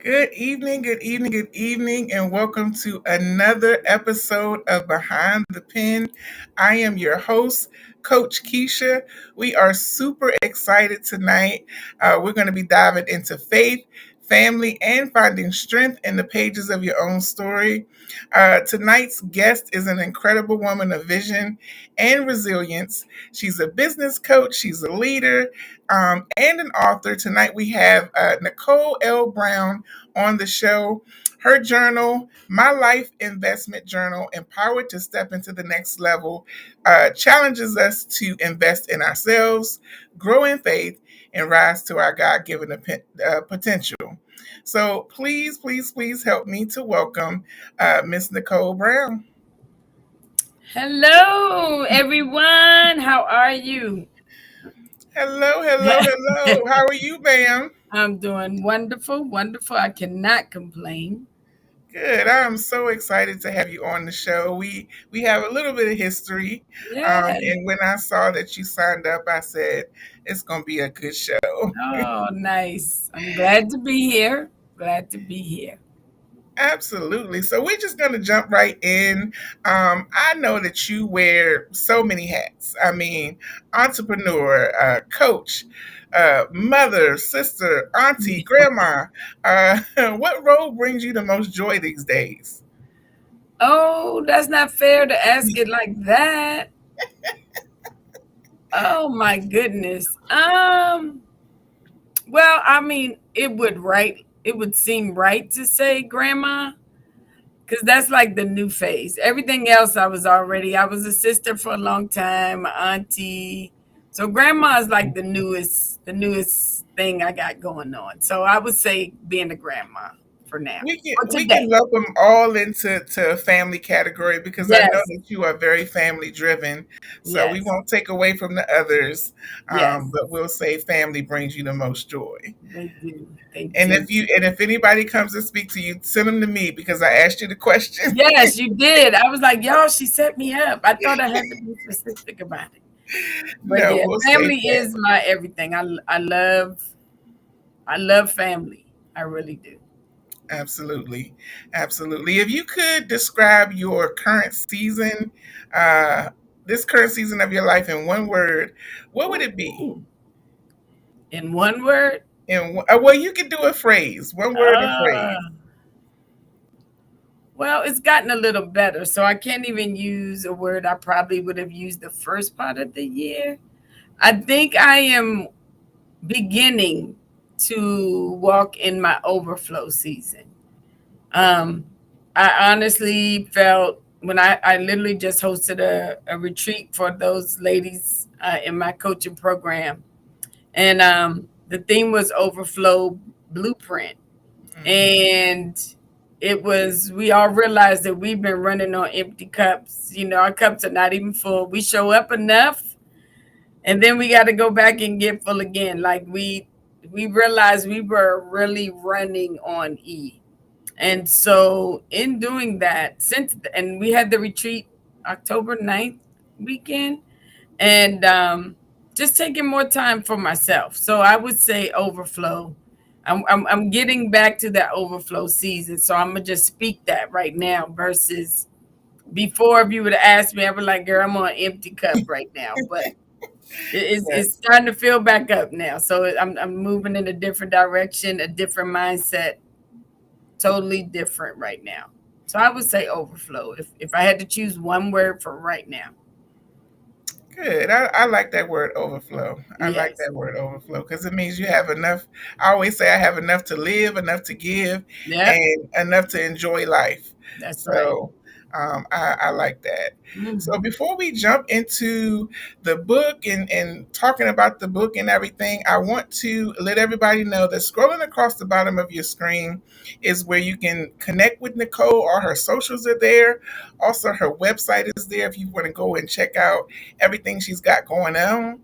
Good evening, and welcome to another episode of Behind the Pen. I am your host, Coach Kesha. We are super excited tonight. We're going to be diving into faith, family, and finding strength in the pages of your own story. Tonight's guest is an incredible woman of vision and resilience. She's a business coach, she's a leader, and an author. Tonight we have Nicole L. Brown on the show. Her journal, My Life Investment Journal, Empowered to Step into the Next Level, challenges us to invest in ourselves, grow in faith, and rise to our God given potential. So please help me to welcome Miss Nicole Brown. Hello, everyone. How are you? Hello. How are you, ma'am? I'm doing wonderful, wonderful. I cannot complain. Good. I'm so excited to have you on the show. We have a little bit of history, Yeah. and when I saw that you signed up, I said it's going to be a good show. Oh, nice. I'm glad to be here. Glad to be here. Absolutely. So we're just going to jump right in. I know that you wear so many hats. I mean, entrepreneur, coach, mother, sister, auntie, grandma. What role brings you the most joy these days? Oh, that's not fair to ask it like that. Oh my goodness. Well, I mean, it would seem right to say grandma. Because that's like the new phase. Everything else I was a sister for a long time, my auntie. So grandma is like the newest thing I got going on. So I would say being a grandma for now. For We can today. lump them all into a family category because I know Yes. that you are very family driven. So we Yes. won't take away from the others, Yes. but we'll say family brings you the most joy. They do. They And do. if anybody comes to speak to you, send them to me because I asked you the question. Yes, you did. I was like, y'all, she set me up. I thought I had to be specific about it. But No, yeah, we'll say family family. is my everything. I love family. I really do. Absolutely, absolutely. If you could describe your current season, uh, this current season of your life in one word, what would it be? Ooh. In one word, Well, you could do a phrase, one word, a uh, phrase. well, it's gotten a little better, so I can't even use a word I probably would have used the first part of the year. I think I am beginning to walk in my overflow season. Um, I honestly felt when I literally just hosted a retreat for those ladies in my coaching program, and the theme was overflow blueprint. Mhm. And we all realized that we've been running on empty cups. Our cups are not even full. We show up enough, and then we got to go back and get full again. Like we realized we were really running on E. And so in doing that, and we had the retreat October 9th weekend, and just taking more time for myself. So I would say overflow. I'm getting back to that overflow season. So I'm gonna just speak that right now versus before. If you would have asked me, I would like, girl, I'm on an empty cup right now. But it's Yes, starting to fill back up now. So I'm moving in a different direction, a different mindset, totally different right now. So I would say overflow if I had to choose one word for right now. good. I like that word overflow. I like Yes. that word overflow because it means you have enough. I always say I have enough to live, enough to give, Yep. and enough to enjoy life. That's right. So I like that. So Hmm. before we jump into the book and talking about the book and everything, I want to let everybody know that scrolling across the bottom of your screen is where you can connect with Nicole. All her socials are there. Also, her website is there if you want to go and check out everything she's got going on.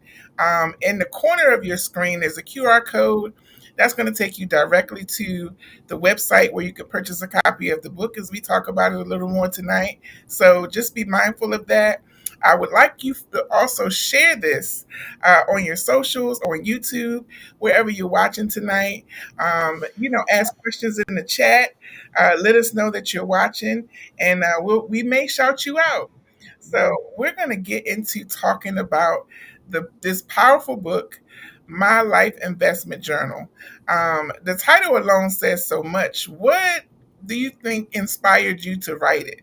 In the corner of your screen, there's a QR code that's going to take you directly to the website where you can purchase a copy of the book as we talk about it a little more tonight. So just be mindful of that. I would like you to also share this on your socials, on YouTube, wherever you're watching tonight. Ask questions in the chat. Let us know that you're watching, and we may shout you out. So we're going to get into talking about this powerful book, My Life Investment Journal. The title alone says so much. What do you think inspired you to write it?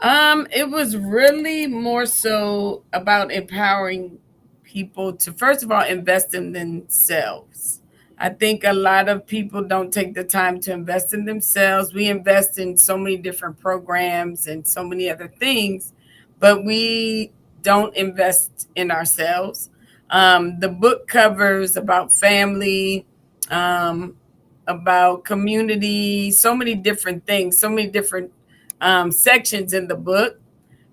It was really more so about empowering people to, first of all, invest in themselves. I think a lot of people don't take the time to invest in themselves. We invest in so many different programs and so many other things, but we don't invest in ourselves. The book covers about family, um, about community, so many different things, so many different sections in the book.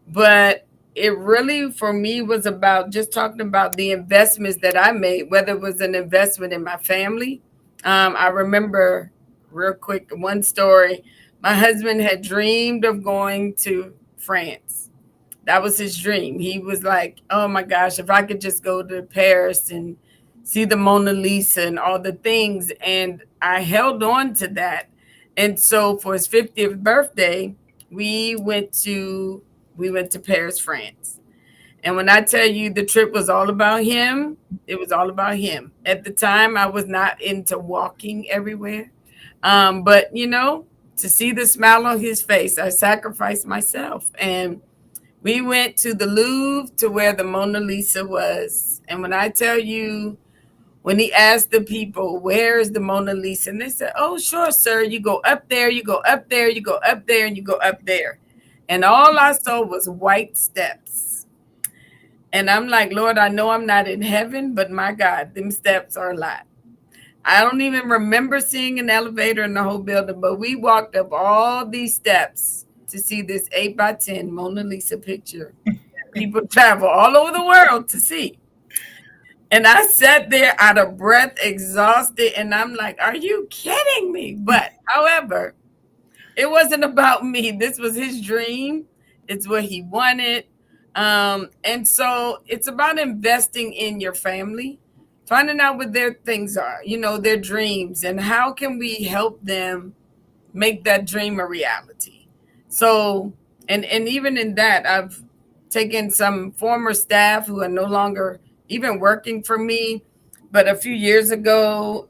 But it really, for me, was about just talking about the investments that I made, whether it was an investment in my family. I remember real quick one story. My husband had dreamed of going to France. That was his dream. He was like, oh my gosh, if I could just go to Paris and see the Mona Lisa and all the things. And I held on to that. And so for his 50th birthday, we went to we went to Paris, France. And when I tell you the trip was all about him, it was all about him. At the time, I was not into walking everywhere. But, to see the smile on his face, I sacrificed myself. And we went to the Louvre to where the Mona Lisa was. And when I tell you, when he asked the people, where is the Mona Lisa? And they said, oh, sure, sir. You go up there, you go up there, you go up there, and you go up there. And all I saw was white steps. And I'm like, Lord, I know I'm not in heaven, but my God, them steps are a lot. I don't even remember seeing an elevator in the whole building, but we walked up all these steps to see this 8 by 10 Mona Lisa picture. People travel all over the world to see. And I sat there out of breath, exhausted, and I'm like, are you kidding me? But however, it wasn't about me. This was his dream. It's what he wanted. And so it's about investing in your family, finding out what their things are, their dreams, and how can we help them make that dream a reality. So, and even in that, I've taken some former staff who are no longer even working for me. But a few years ago,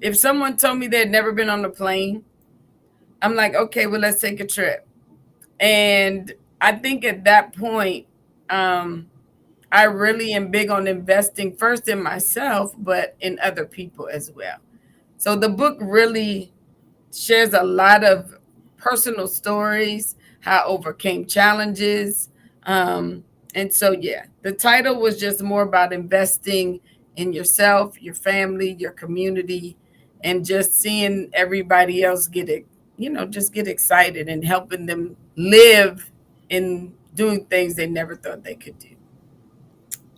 if someone told me they had never been on a plane, I'm like, okay, well, let's take a trip. And I think at that point, I really am big on investing first in myself, but in other people as well. So the book really shares a lot of personal stories, how I overcame challenges. And so, yeah, the title was just more about investing in yourself, your family, your community, and just seeing everybody else get it, just get excited and helping them live in doing things they never thought they could do.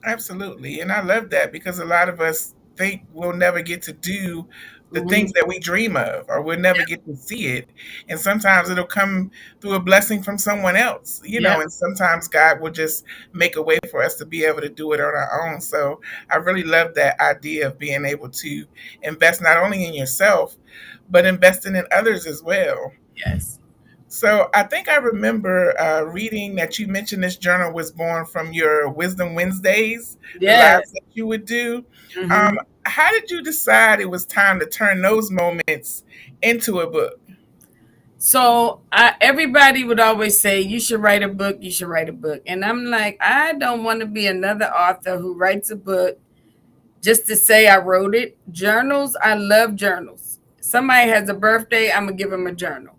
Absolutely. And I love that because a lot of us think we'll never get to do the things Mhm. that we dream of, or we'll never get to see it. And sometimes it'll come through a blessing from someone else, Yep. and sometimes God will just make a way for us to be able to do it on our own. So I really love that idea of being able to invest not only in yourself, but investing in others as well. Yes. So I think I remember reading that you mentioned this journal was born from your Wisdom Wednesdays, the lives Yes. that you would do. Um, Hmm. how did you decide it was time to turn those moments into a book? So everybody would always say, you should write a book, you should write a book. And I'm like, I don't want to be another author who writes a book just to say I wrote it. Journals, I love journals. Somebody has a birthday, I'm going to give them a journal.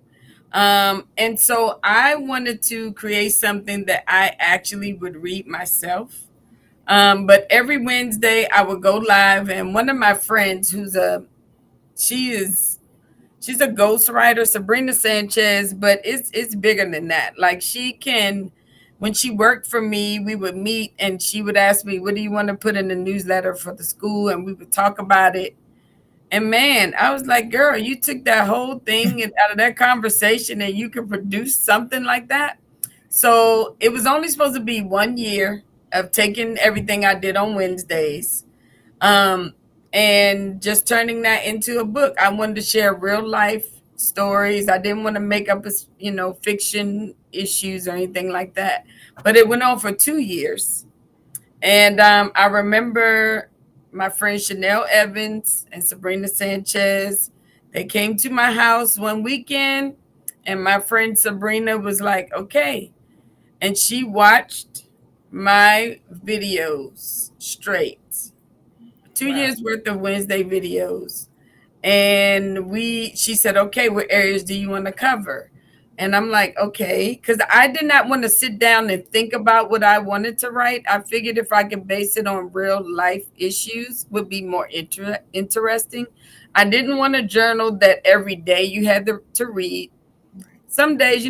And so I wanted to create something that I actually would read myself. But every Wednesday I would go live, and one of my friends she is she's a ghostwriter, Sabrina Sanchez, but it's bigger than that. Like she can, when she worked for me, we would meet and she would ask me, what do you want to put in the newsletter for the school? And we would talk about it. And man, I was like, girl, you took that whole thing out of that conversation and you can produce something like that. So it was only supposed to be 1 year of taking everything I did on Wednesdays, um, and just turning that into a book. I wanted to share real life stories. I didn't want to make up, fiction issues or anything like that. But it went on for 2 years. And I remember my friend Chanel Evans and Sabrina Sanchez. They came to my house one weekend, and my friend Sabrina was like, okay. And she watched my videos straight, two Wow. years worth of Wednesday videos. And she said, okay, what areas do you want to cover? And I'm like, okay, because I did not want to sit down and think about what I wanted to write. I figured if I could base it on real life issues would be more interesting. I didn't want a journal that every day you had to read. Some days,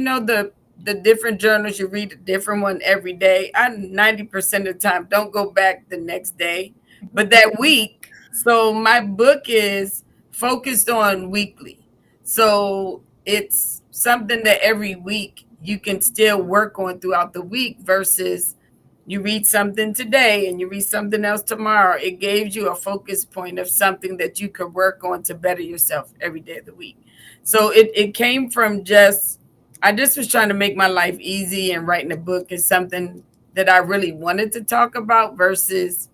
the different journals, you read a different one every day. I 90% of the time don't go back the next day, but that week. So my book is focused on weekly. So it's something that every week you can still work on throughout the week versus you read something today and you read something else tomorrow. It gives you a focus point of something that you could work on to better yourself every day of the week. So it came from I just was trying to make my life easy, and writing a book is something that I really wanted to talk about versus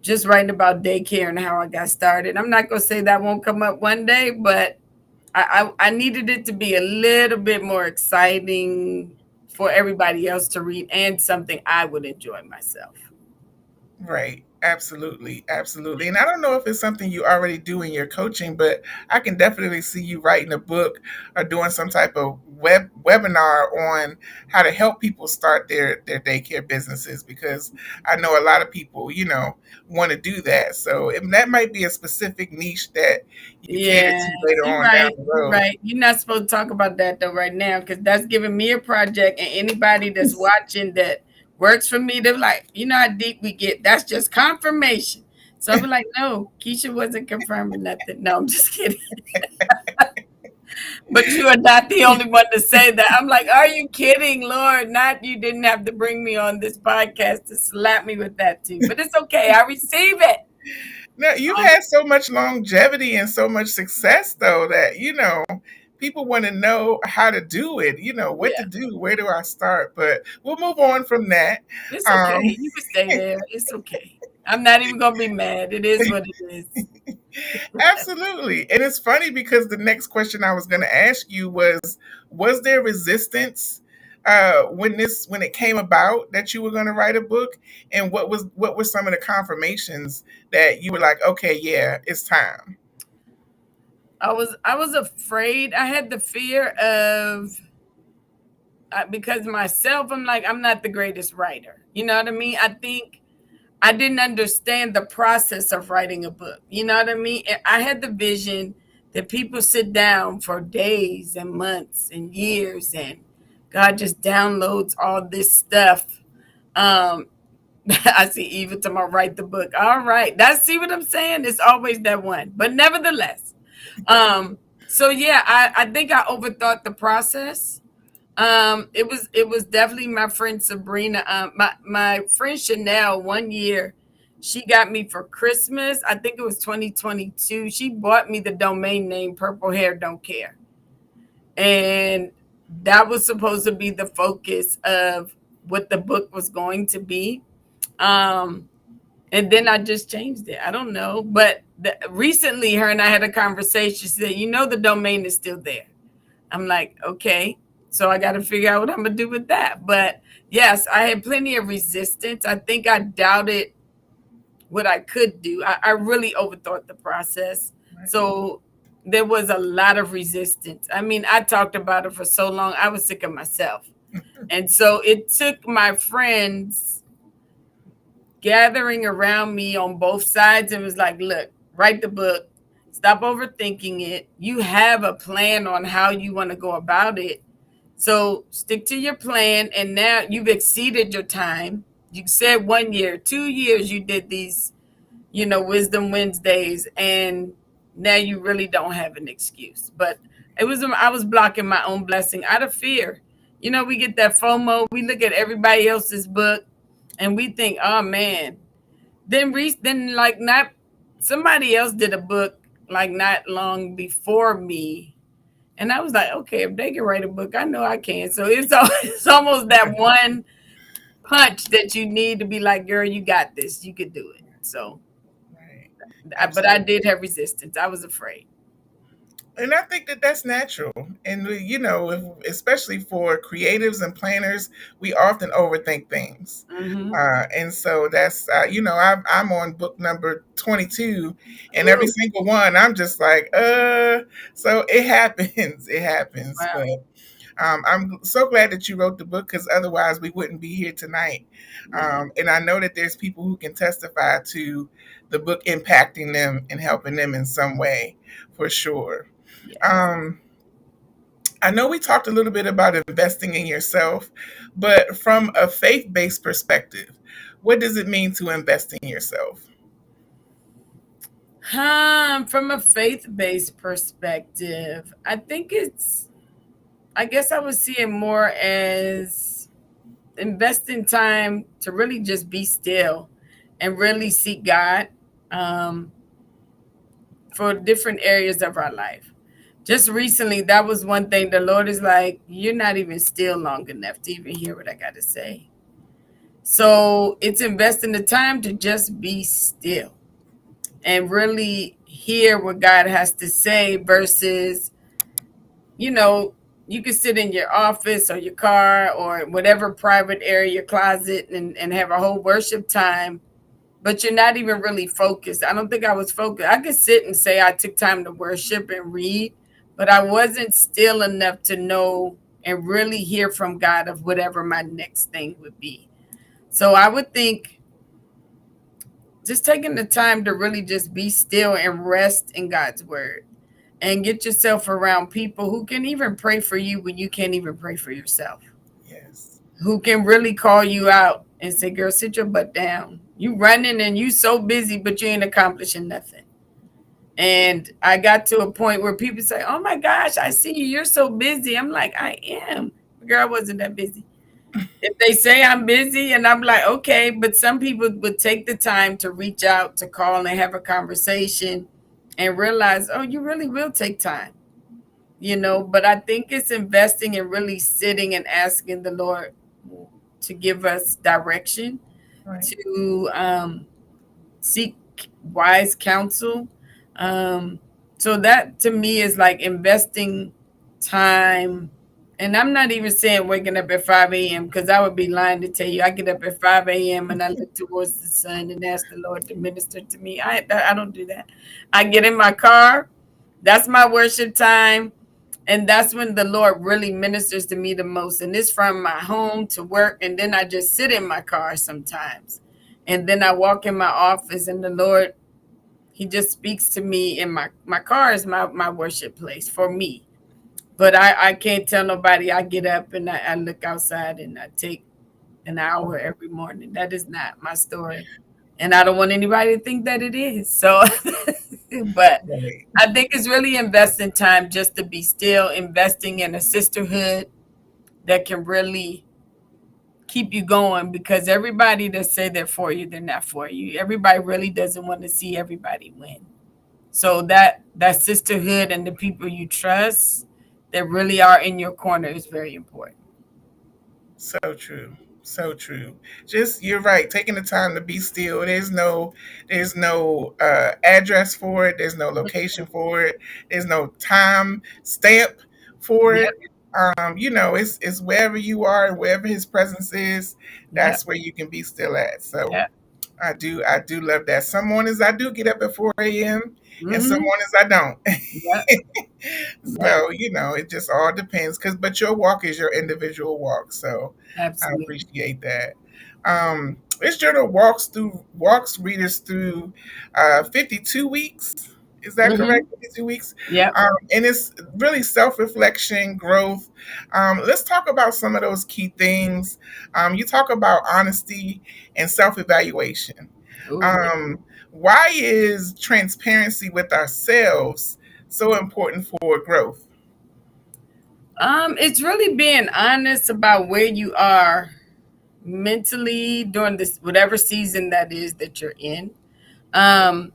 just writing about daycare and how I got started. I'm not going to say that won't come up one day, but I needed it to be a little bit more exciting for everybody else to read and something I would enjoy myself. Right. Absolutely. Absolutely. And I don't know if it's something you already do in your coaching, but I can definitely see you writing a book or doing some type of webinar on how to help people start their daycare businesses, because I know a lot of people, want to do that. So that might be a specific niche that you cater Yeah, to later you're on down right. the You're road. right. You're not supposed to talk about that though right now because that's giving me a project, and anybody that's watching that works for me, they're like, you know how deep we get. That's just confirmation. So I'll be like, no, Keisha wasn't confirming nothing. No, I'm just kidding. But you are not the only one to say that. I'm like, are you kidding, Lord? Not you didn't have to bring me on this podcast to slap me with that too. But it's okay. I receive it. Now, you've Um, had so much longevity and so much success, though, that, people want to know how to do it, what to yeah, do, where do I start? But we'll move on from that. it's okay. Um, You can stay there. It's okay. I'm not even gonna be mad. It is what it is. absolutely. And it's funny because the next question I was going to ask you was there resistance when it came about that you were going to write a book, and what were some of the confirmations that you were like, okay, yeah, it's time. I was afraid. I had the fear of because myself. I'm like I'm not the greatest writer. You know what I mean? I think I didn't understand the process of writing a book. You know what I mean? And I had the vision that people sit down for days and months and years, and God just downloads all this stuff. Um, I see Eva tomorrow write the book. All right, that's see what I'm saying. It's always that one, but nevertheless, um, so yeah, I think I overthought the process. It was definitely my friend Sabrina. My friend Chanel. One year, she got me for Christmas. I think it was 2022. She bought me the domain name Purple Hair Don't Care, and that was supposed to be the focus of what the book was going to be. Um, and then I just changed it. I don't know, but recently, her and I had a conversation. She said, "You know, the domain is still there." I'm like, okay. So I got to figure out what I'm going to do with that. But yes, I had plenty of resistance. I think I doubted what I could do. I really overthought the process. So there was a lot of resistance. I mean, I talked about it for so long, I was sick of myself. And so it took my friends gathering around me on both sides and was like, look, write the book, stop overthinking it. You have a plan on how you want to go about it. So stick to your plan. And now you've exceeded your time. You said 1 year, 2 years you did these, Wisdom Wednesdays, and now you really don't have an excuse. But I was blocking my own blessing out of fear. we get that FOMO. We look at everybody else's book, and we think, oh man. Then like not somebody else did a book like not long before me, and I was like, okay, if they can write a book, I know I can. So it's almost that one punch that you need to be like, girl, you got this. You could do it. So, Right. but I Absolutely. did have resistance. I was afraid. And I think that that's natural. And especially for creatives and planners, we often overthink things. Mm-hmm. And so that's I'm on book number 22, and every Ooh, single one I'm just like so it happens. It happens. wow. But I'm so glad that you wrote the book, because otherwise we wouldn't be here tonight. Yeah. And I know that there's people who can testify to the book impacting them and helping them in some way, for sure. Yes. Um, I know we talked a little bit about investing in yourself, but from a faith based perspective, what does it mean to invest in yourself? From a faith based perspective, I think I guess I would see it more as investing time to really just be still and really seek God um, for different areas of our life. Just recently, that was one thing the Lord is like, you're not even still long enough to even hear what I got to say. So it's investing the time to just be still and really hear what God has to say versus, you know, you can sit in your office or your car or whatever private area, your closet, and have a whole worship time, but you're not even really focused. I don't think I was focused. I could sit and say I took time to worship and read, but I wasn't still enough to know and really hear from God of whatever my next thing would be. So I would think just taking the time to really just be still and rest in God's word and get yourself around people who can even pray for you when you can't even pray for yourself, Yes. who can really call you out and say, girl, sit your butt down. You running and you so busy, but you ain't accomplishing nothing. And I got to a point where people say, oh my gosh, I see you. You're so busy. I'm like, I am. Girl, I wasn't that busy. If they say I'm busy and I'm like, okay, but some people would take the time to reach out, to call and have a conversation and realize, oh, you really will take time, but I think it's investing in really sitting and asking the Lord to give us direction, Right. to seek wise counsel. Um, so that to me is like investing time. And I'm not even saying waking up at 5 a.m. because I would be lying to tell you. I get up at 5 a.m. and I look towards the sun and ask the Lord to minister to me. I don't do that. I get in my car. That's my worship time. And that's when the Lord really ministers to me the most. And it's from my home to work. And then I just sit in my car sometimes. And then I walk in my office and the Lord, He just speaks to me in my car is my worship place for me. But I can't tell nobody I get up and I look outside and I take an hour every morning. That is not my story. And I don't want anybody to think that it is. So, but Right. I think it's really investing time just to be still, investing in a sisterhood that can really keep you going because everybody that say they're for you, they're not for you. Everybody really doesn't want to see everybody win. So that sisterhood and the people you trust that really are in your corner is very important. So true. So true. Just you're right. Taking the time to be still. There's no address for it. There's no location for it. There's no time stamp for Yep, it. It's wherever you are, wherever his presence is, yep, that's where you can be still at. So yep, I do love that. Some mornings I do get up at 4 a.m. and some mm-hmm, mornings I don't. yep, yep, So, it just all depends. But your walk is your individual walk. So I absolutely. appreciate that. This journal walks readers through 52 weeks. Is that Mm-hmm, correct? 52 weeks. yep. And it's really self-reflection, growth. Let's talk about some of those key things. You talk about honesty and self-evaluation. Oh, yeah. Why is transparency with ourselves so important for growth? It's really being honest about where you are mentally during this whatever season that is that you're in. Um,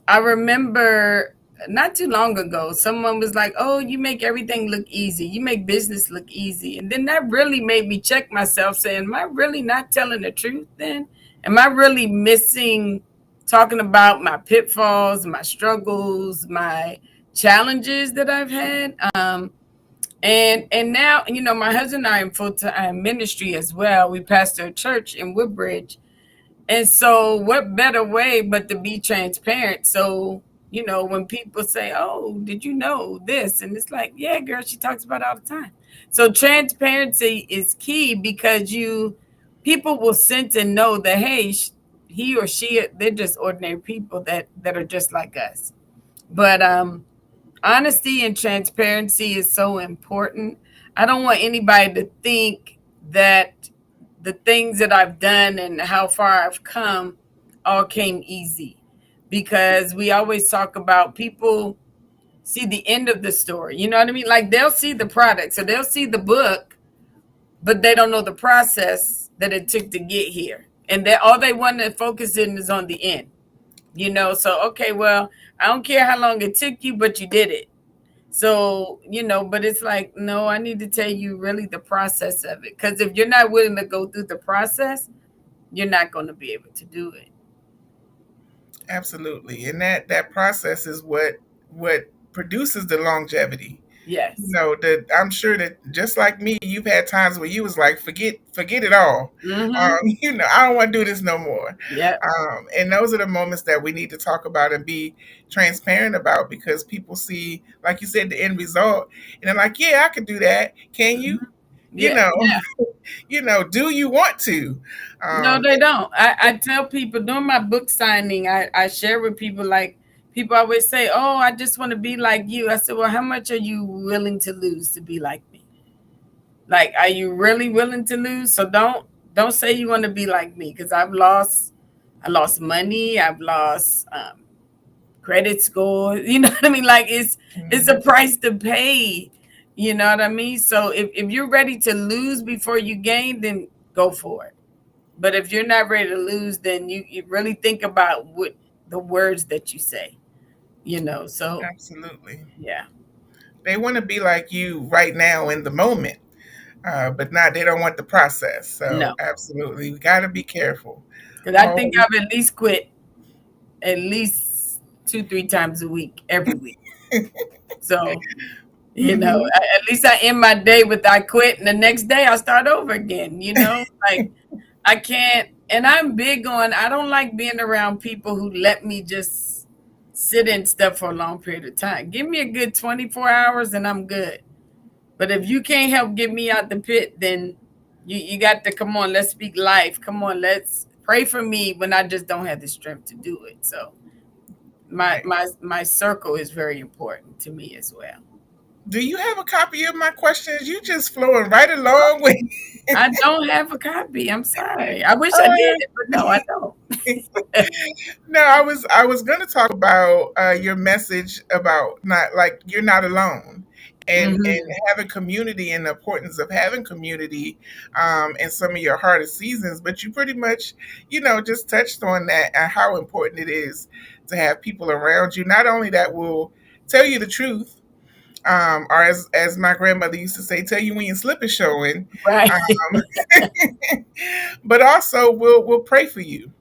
I remember not too long ago, someone was like, "Oh, you make everything look easy. You make business look easy." And then that really made me check myself saying, "Am I really not telling the truth then? Am I really missing talking about my pitfalls, my struggles, my challenges that I've had?" And now, my husband and I are in full-time ministry as well. We pastor a church in Woodbridge, and so, what better way but to be transparent? So, when people say, "Oh, did you know this?" And it's like, "Yeah, girl, she talks about it all the time." So, transparency is key because people will sense and know that, hey, he or she, they're just ordinary people that are just like us. But honesty and transparency is so important. I don't want anybody to think that the things that I've done and how far I've come all came easy, because we always talk about people see the end of the story. You know what I mean? Like they'll see the product, so they'll see the book, but they don't know the process that it took to get here. And that all they want to focus in is on the end. So okay, well, I don't care how long it took you, but you did it. So, but it's like, no, I need to tell you really the process of it. Because if you're not willing to go through the process, you're not going to be able to do it. Absolutely. And that process is what produces the longevity. Yes. That I'm sure that just like me, you've had times where you was like, forget it all. Mm-hmm. I don't want to do this no more. Yep. And those are the moments that we need to talk about and be transparent about, because people see, like you said, the end result, and they're like, yeah, I could do that. Can you? Mm-hmm. You Yeah. know, Yeah. do you want to? No, Um, they don't. I tell people during my book signing, I share with people, like, people always say, "Oh, I just want to be like you." I said, "Well, how much are you willing to lose to be like me? Like, are you really willing to lose?" So don't say you want to be like me, because I lost money. I've lost credit score. You know what I mean? Like it's a mhm, price to pay. You know what I mean? So if you're ready to lose before you gain, then go for it. But if you're not ready to lose, then you really think about what the words that you say. So absolutely. yeah. They want to be like you right now in the moment, but not. They don't want the process. So No. absolutely, we got to be careful. Because I Oh, think I've at least quit at least 2, 3 times a week, every week. So, hmm at least I end my day with I quit, and the next day I start over again. Like I can't, and I'm big on, I don't like being around people who let me just sit in stuff for a long period of time. Give me a good 24 hours and I'm good. But if you can't help get me out the pit, then you got to come on, let's speak life. Come on, let's pray for me when I just don't have the strength to do it. So my right. my my circle is very important to me as well. Do you have a copy of my questions? You just flowing right along with. I don't have a copy. I'm sorry. I wish I Uh, did, but no, I don't. no, I was going to talk about your message about not, like, you're not alone, and Hmm. having community and the importance of having community in some of your hardest seasons. But you pretty much, just touched on that and how important it is to have people around you. Not only that will tell you the truth, or as my grandmother used to say, tell you when your slip is showing, Right. um, but also we'll pray for you,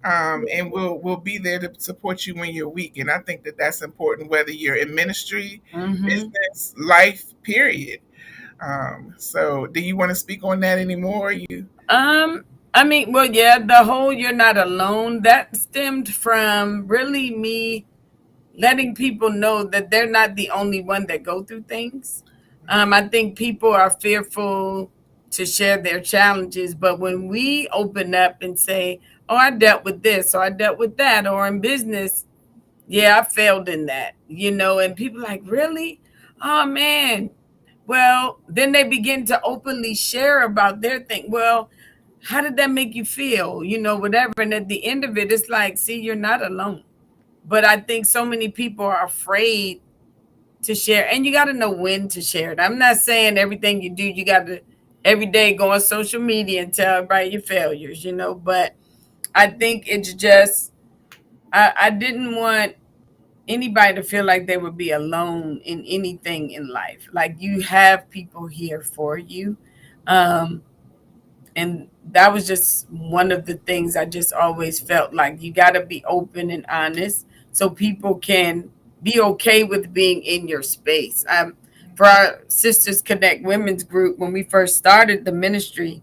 and we'll be there to support you when you're weak. And I think that that's important, whether you're in ministry, Hmm. business, life, period. So, do you want to speak on that anymore? You Um, I mean, well, yeah, the whole "you're not alone" that stemmed from really me letting people know that they're not the only one that go through things. I think people are fearful to share their challenges, but when we open up and say, "Oh, I dealt with this," or "I dealt with that," or in business, "Yeah, I failed in that," and people like, "Really? Oh man." Well, then they begin to openly share about their thing. Well, how did that make you feel? Whatever. And at the end of it, it's like, see, you're not alone. But I think so many people are afraid to share, and you got to know when to share it. I'm not saying everything you do, you got to every day go on social media and tell everybody your failures, but I think it's just, I didn't want anybody to feel like they would be alone in anything in life. Like, you have people here for you. Um, and that was just one of the things I just always felt like you got to be open and honest so people can be okay with being in your space. For our Sisters Connect Women's Group, when we first started the ministry,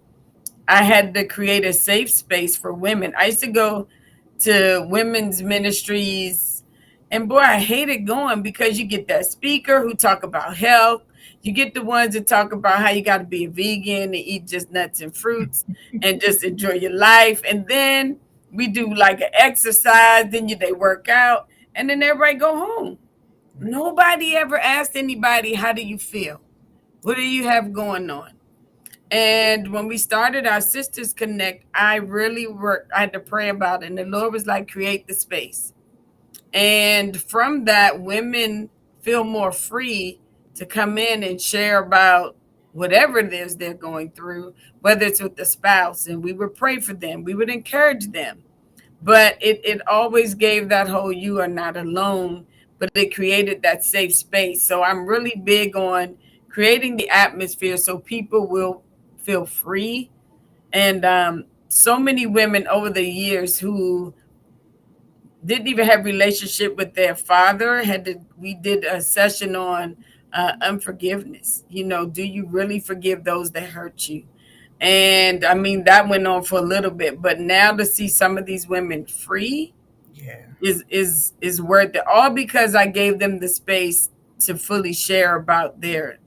I had to create a safe space for women. I used to go to women's ministries, and boy, I hated going because you get that speaker who talk about health. You get the ones that talk about how you got to be a vegan and eat just nuts and fruits and just enjoy your life. And then we do like an exercise, then they work out, and then everybody go home. Nobody ever asked anybody, how do you feel? What do you have going on? And when we started our Sisters Connect, I really worked, I had to pray about it. And the Lord was like, create the space. And from that, women feel more free to come in and share about whatever it is they're going through, whether it's with the spouse. And we would pray for them, we would encourage them. But it always gave that whole you are not alone, but it created that safe space. So I'm really big on creating the atmosphere so people will feel free. And so many women over the years who didn't even have relationship with their father we did a session on unforgiveness. Do you really forgive those that hurt you? And I mean, that went on for a little bit, but now to see some of these women free Yeah. is worth it, all because I gave them the space to fully share about their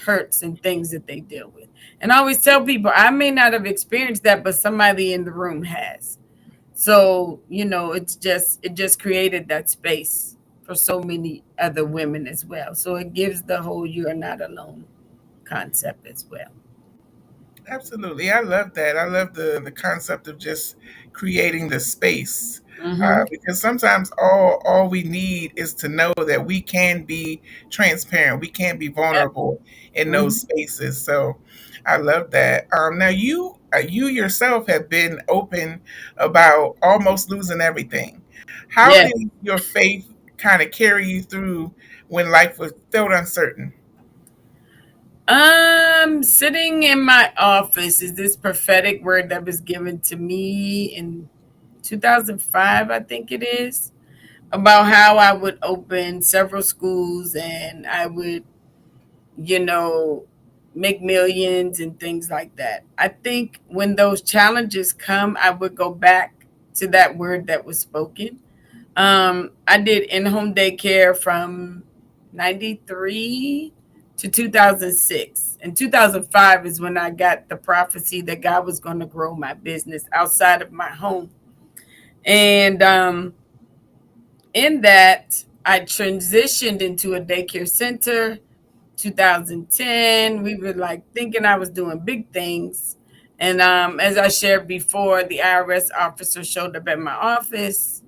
hurts and things that they deal with. And I always tell people, I may not have experienced that, but somebody in the room has. So, it just created that space for so many other women as well. So it gives the whole you are not alone concept as well. Absolutely. I love that. I love the concept of just creating the space. Mm-hmm. Because sometimes all we need is to know that we can be transparent. We can be Yep. vulnerable in those Mm-hmm. spaces. So I love that. Now you yourself have been open about almost losing everything. How did Yes. your faith kind of carry you through when life was felt uncertain? Sitting in my office is this prophetic word that was given to me in 2005, I think it is, about how I would open several schools and I would, you know, make millions and things like that. I think when those challenges come, I would go back to that word that was spoken. I did in-home daycare from 93 to 2006. In 2005 is when I got the prophecy that God was going to grow my business outside of my home. And in that, I transitioned into a daycare center. 2010, we were like thinking I was doing big things. And as I shared before, the IRS officer showed up at my office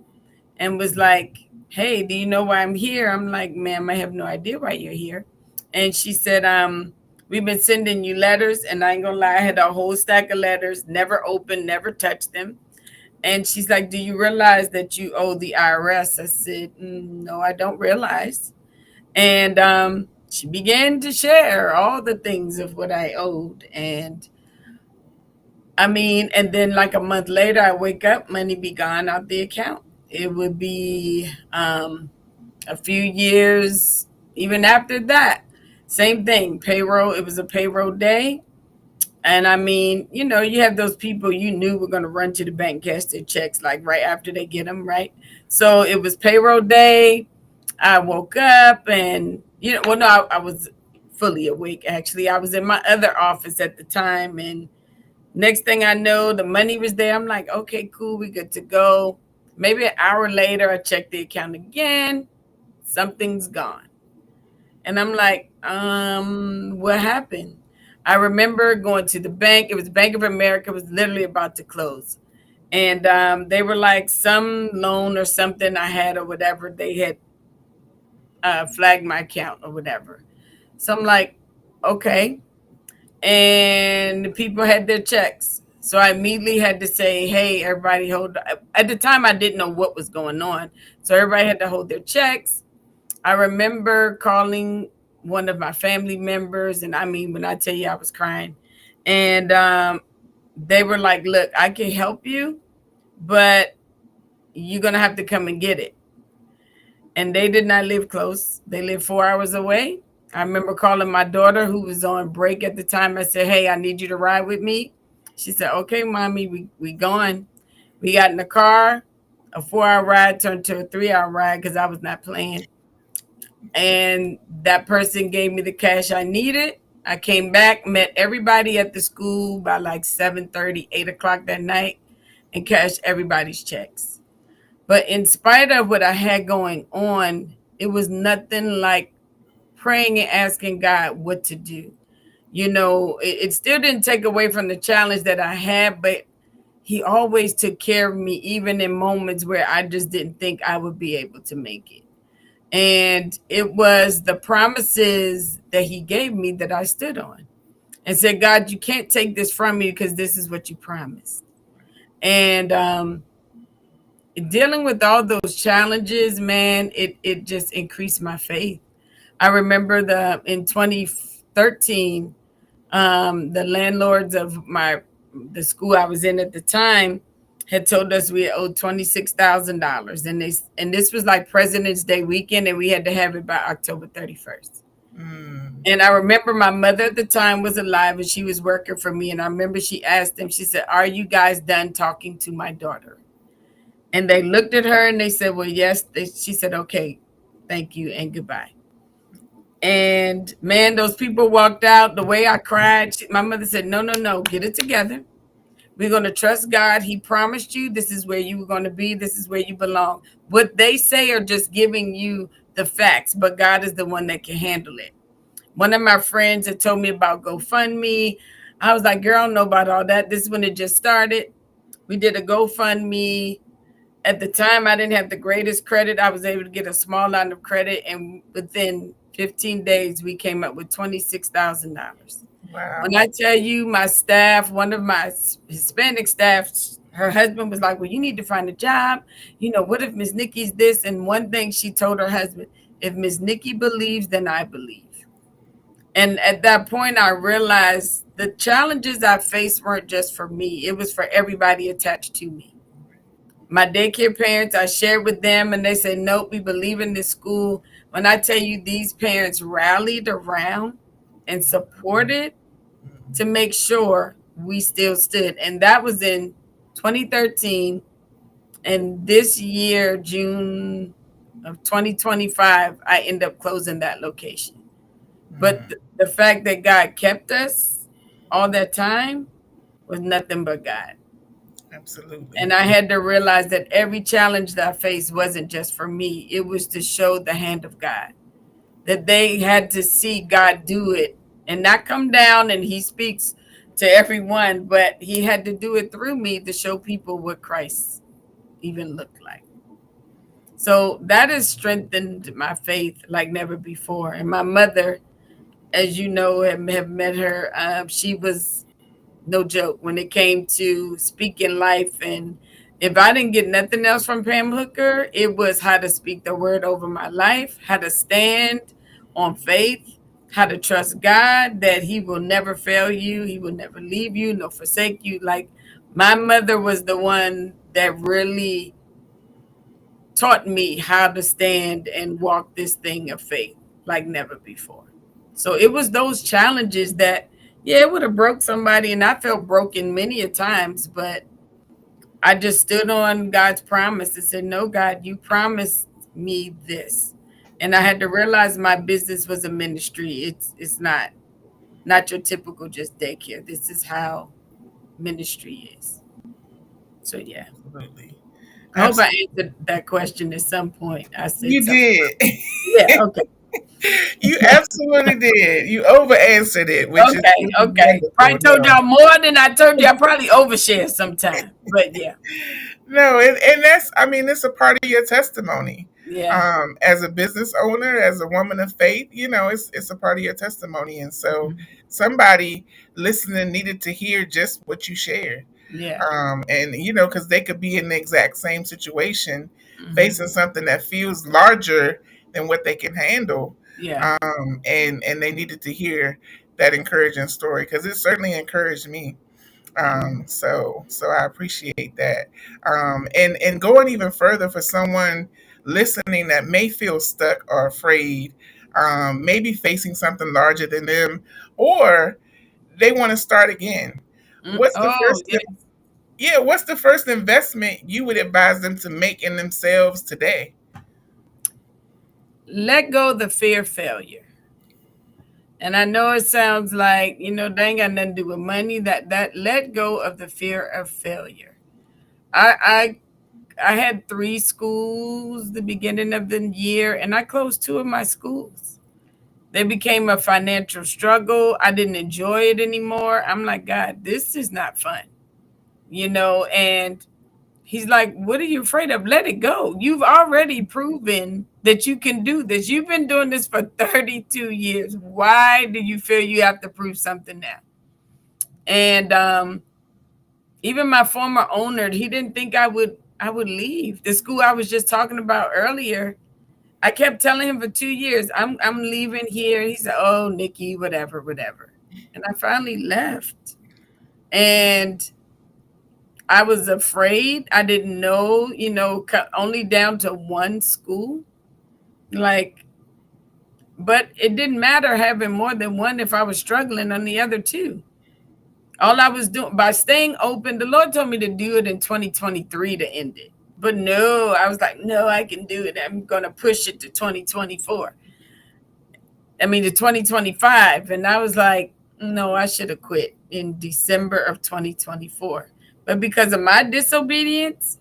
and was like, "Hey, do you know why I'm here?" I'm like, "Ma'am, I have no idea why you're here." And she said, "We've been sending you letters." And I ain't gonna lie, I had a whole stack of letters, never opened, never touched them. And she's like, "Do you realize that you owe the IRS?" I said, "No, I don't realize." And she began to share all the things of what I owed. And I mean, and then like a month later, I wake up, money be gone out the account. It would be a few years, even after that, same thing. Payroll, it was a payroll day. And I mean, you have those people you knew were going to run to the bank, cash their checks like right after they get them, right? So it was payroll day. I woke up and, well, no, I was fully awake actually. I was in my other office at the time. And next thing I know, the money was there. I'm like, okay, cool, we good to go. Maybe an hour later, I checked the account again. Something's gone. And I'm like, what happened? I remember going to the bank. It was Bank of America. It was literally about to close. And they were like, some loan or something I had or whatever, they had flagged my account or whatever. So I'm like, okay. And the people had their checks. So I immediately had to say, hey, everybody hold. At the time, I didn't know what was going on. So everybody had to hold their checks. I remember calling one of my family members. And I mean, when I tell you I was crying, and they were like, look, I can help you, but you're going to have to come and get it. And they did not live close. They lived 4 hours away. I remember calling my daughter, who was on break at the time. I said, hey, I need you to ride with me. She said, okay, mommy, we going. We got in the car. A 4 hour ride turned to a 3 hour ride because I was not playing. And that person gave me the cash I needed. I came back, met everybody at the school by like 7:30, 8 o'clock that night, and cashed everybody's checks. But in spite of what I had going on, it was nothing like praying and asking God what to do. It still didn't take away from the challenge that I had, but He always took care of me, even in moments where I just didn't think I would be able to make it. And it was the promises that He gave me that I stood on and said, God, you can't take this from me because this is what you promised. And dealing with all those challenges, man, it just increased my faith. I remember in 2013, the landlords of the school I was in at the time had told us we owed $26,000, and this was like President's Day weekend, and we had to have it by October 31st. And I remember my mother at the time was alive, and she was working for me. And I remember she asked them, she said, "Are you guys done talking to my daughter?" And they looked at her and they said, "Well, yes." She said, "Okay, thank you and goodbye." And man, those people walked out. The way I cried, my mother said, "No, no, no, get it together. We're going to trust God. He promised you this is where you were going to be. This is where you belong. What they say are just giving you the facts, but God is the one that can handle it." One of my friends had told me about GoFundMe. I was like, girl, I don't know about all that. This is when it just started. We did a GoFundMe. At the time, I didn't have the greatest credit. I was able to get a small line of credit, and within 15 days, we came up with $26,000. Wow. When I tell you, my staff, one of my Hispanic staff, her husband was like, "Well, you need to find a job. What if Miss Nikki's this?" And one thing she told her husband, "If Miss Nikki believes, then I believe." And at that point, I realized the challenges I faced weren't just for me. It was for everybody attached to me. My daycare parents, I shared with them, and they said, "Nope, we believe in this school." When I tell you, these parents rallied around and supported to make sure we still stood. And that was in 2013. And this year, June of 2025, I end up closing that location. But the fact that God kept us all that time was nothing but God. Absolutely. And I had to realize that every challenge that I faced wasn't just for me. It was to show the hand of God. That they had to see God do it and not come down, and He speaks to everyone, but He had to do it through me to show people what Christ even looked like. So that has strengthened my faith like never before. And my mother, as you know, have met her. She was no joke when it came to speaking life. And if I didn't get nothing else from Pam Hooker, it was how to speak the word over my life, how to stand on faith, how to trust God that He will never fail you. He will never leave you, nor forsake you. Like my mother was the one that really taught me how to stand and walk this thing of faith like never before. So it was those challenges that, yeah, it would have broke somebody, and I felt broken many a times, but I just stood on God's promise and said, "No, God, you promised me this." And I had to realize my business was a ministry. It's not your typical just daycare. This is how ministry is. So yeah. Absolutely. I hope I Absolutely. answered that question at some point. I said You something. did. Yeah, okay. You absolutely did. You over answered it, Okay, which is okay. wonderful. Probably told No. y'all more than I told you. I probably overshare sometime. But yeah. No, and that's, I mean, it's a part of your testimony. Yeah. As a business owner, as a woman of faith, it's a part of your testimony. And so Mhm. somebody listening needed to hear just what you shared. Yeah. And because they could be in the exact same situation, Hmm. facing something that feels larger than what they can handle. Yeah. And they needed to hear that encouraging story, because it certainly encouraged me. So I appreciate that. And going even further, for someone listening that may feel stuck or afraid, maybe facing something larger than them, or they want to start again. What's the Oh, first? yes. Yeah, what's the first investment you would advise them to make in themselves today? Let go of the fear of failure. And I know it sounds like, they ain't got nothing to do with money. That let go of the fear of failure. I I had three schools the beginning of the year, and I closed two of my schools. They became a financial struggle. I didn't enjoy it anymore. I'm like, God, this is not fun. And he's like, what are you afraid of? Let it go. You've already proven that you can do this. You've been doing this for 32 years. Why do you feel you have to prove something now? And even my former owner, he didn't think I would leave. The school I was just talking about earlier, I kept telling him for 2 years, I'm leaving here. He said, oh, Nikki, whatever, whatever. And I finally left. And I was afraid. I didn't know, only down to one school. Like, but it didn't matter having more than one if I was struggling on the other two. All I was doing by staying open, the Lord told me to do it in 2023 to end it. But no, I was like, no, I can do it. I'm going to push it to 2024. I mean, to 2025. And I was like, no, I should have quit in December of 2024. But because of my disobedience,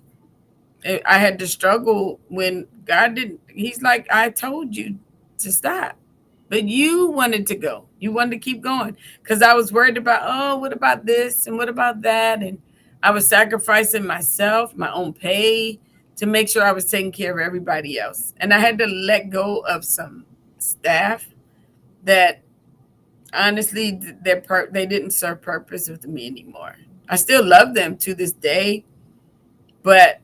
I had to struggle when God didn't. He's like, I told you to stop, but you wanted to go. You wanted to keep going because I was worried about, oh, what about this and what about that? And I was sacrificing myself, my own pay to make sure I was taking care of everybody else. And I had to let go of some staff that honestly, they didn't serve purpose with me anymore. I still love them to this day, but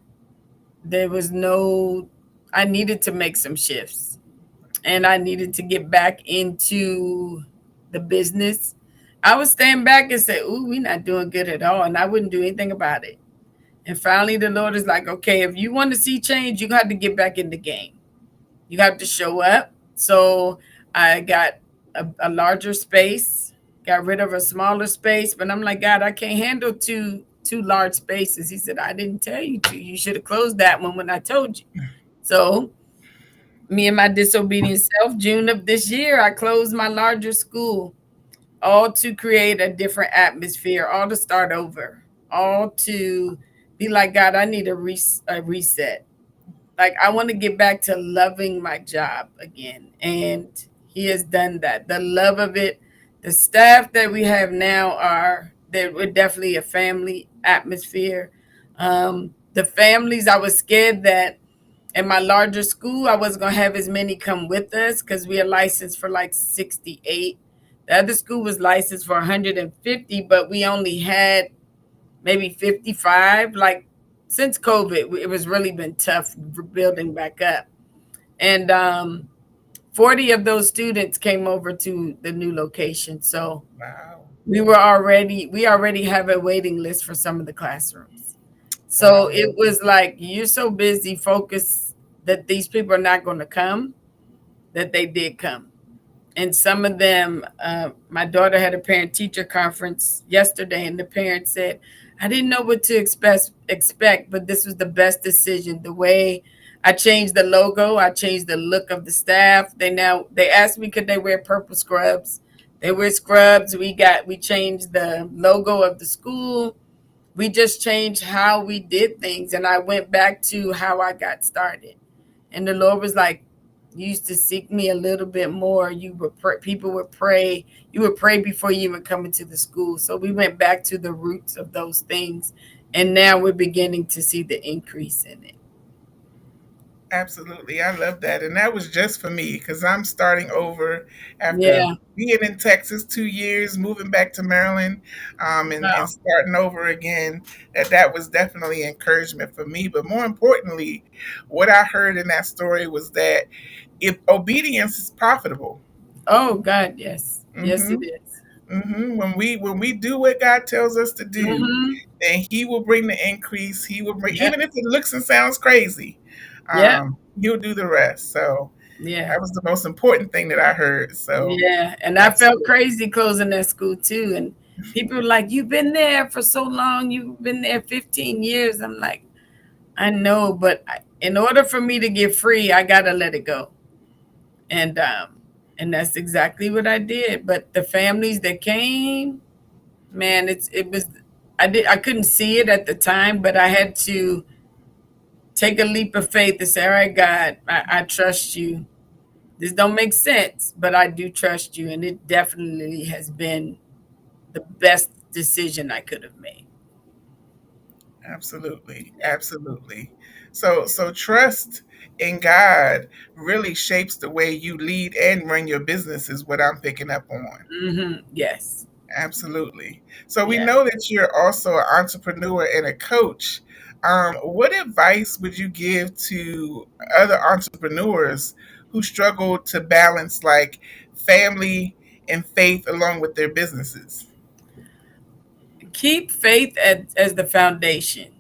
there was no, I needed to make some shifts and I needed to get back into the business. I would stand back and say, ooh, we're not doing good at all. And I wouldn't do anything about it. And finally, the Lord is like, okay, if you want to see change, you got to get back in the game. You have to show up. So I got a larger space, got rid of a smaller space. But I'm like, God, I can't handle two large spaces. He said, I didn't tell you to. You should have closed that one when I told you. So me and my disobedient self, June of this year, I closed my larger school, all to create a different atmosphere, all to start over, all to be like, God, I need a reset. Like, I want to get back to loving my job again. And he has done that. The love of it, the staff that we have now we're definitely a family atmosphere. The families, I was scared that in my larger school, I wasn't going to have as many come with us because we are licensed for like 68. The other school was licensed for 150, but we only had maybe 55. Like, since COVID, it was really been tough building back up. And 40 of those students came over to the new location. So Wow. we already have a waiting list for some of the classrooms. So Wow. it was like, you're so busy focused that these people are not going to come, that they did come. And some of them, my daughter had a parent teacher conference yesterday, and the parent said, I didn't know what to expect, but this was the best decision. The way I changed the logo, I changed the look of the staff. They asked me could they wear purple scrubs. They wear scrubs. We changed the logo of the school. We just changed how we did things, and I went back to how I got started. And the Lord was like, you used to seek me a little bit more. People would pray. You would pray before you even come into the school. So we went back to the roots of those things, and now we're beginning to see the increase in it. Absolutely. I love that. And that was just for me because I'm starting over after Yeah. being in Texas 2 years, moving back to Maryland, and Wow. starting over again. That was definitely encouragement for me. But more importantly, what I heard in that story was that if obedience is profitable. Oh God, yes. Yes, it Hmm. is. When we do what God tells us to do, Mm-hmm. then He will bring the increase. He will bring, Yep. even if it looks and sounds crazy, Yep. He'll do the rest. So Yeah. that was the most important thing that I heard. So Yeah. And I felt absolutely, crazy closing that school too. And people were like, "You've been there for so long. You've been there 15 years." I'm like, I know, but in order for me to get free, I gotta let it go. And and that's exactly what I did. But the families that came, man, it was I couldn't see it at the time, but I had to take a leap of faith and say, all right, God, I trust you. This don't make sense, but I do trust you. And it definitely has been the best decision I could have made. absolutely, absolutely. So trust in God really shapes the way you lead and run your business, is what I'm picking up on. Yes. Absolutely. So we Yeah. know that you're also an entrepreneur and a coach. What advice would you give to other entrepreneurs who struggle to balance like family and faith along with their businesses? Keep faith as the foundation.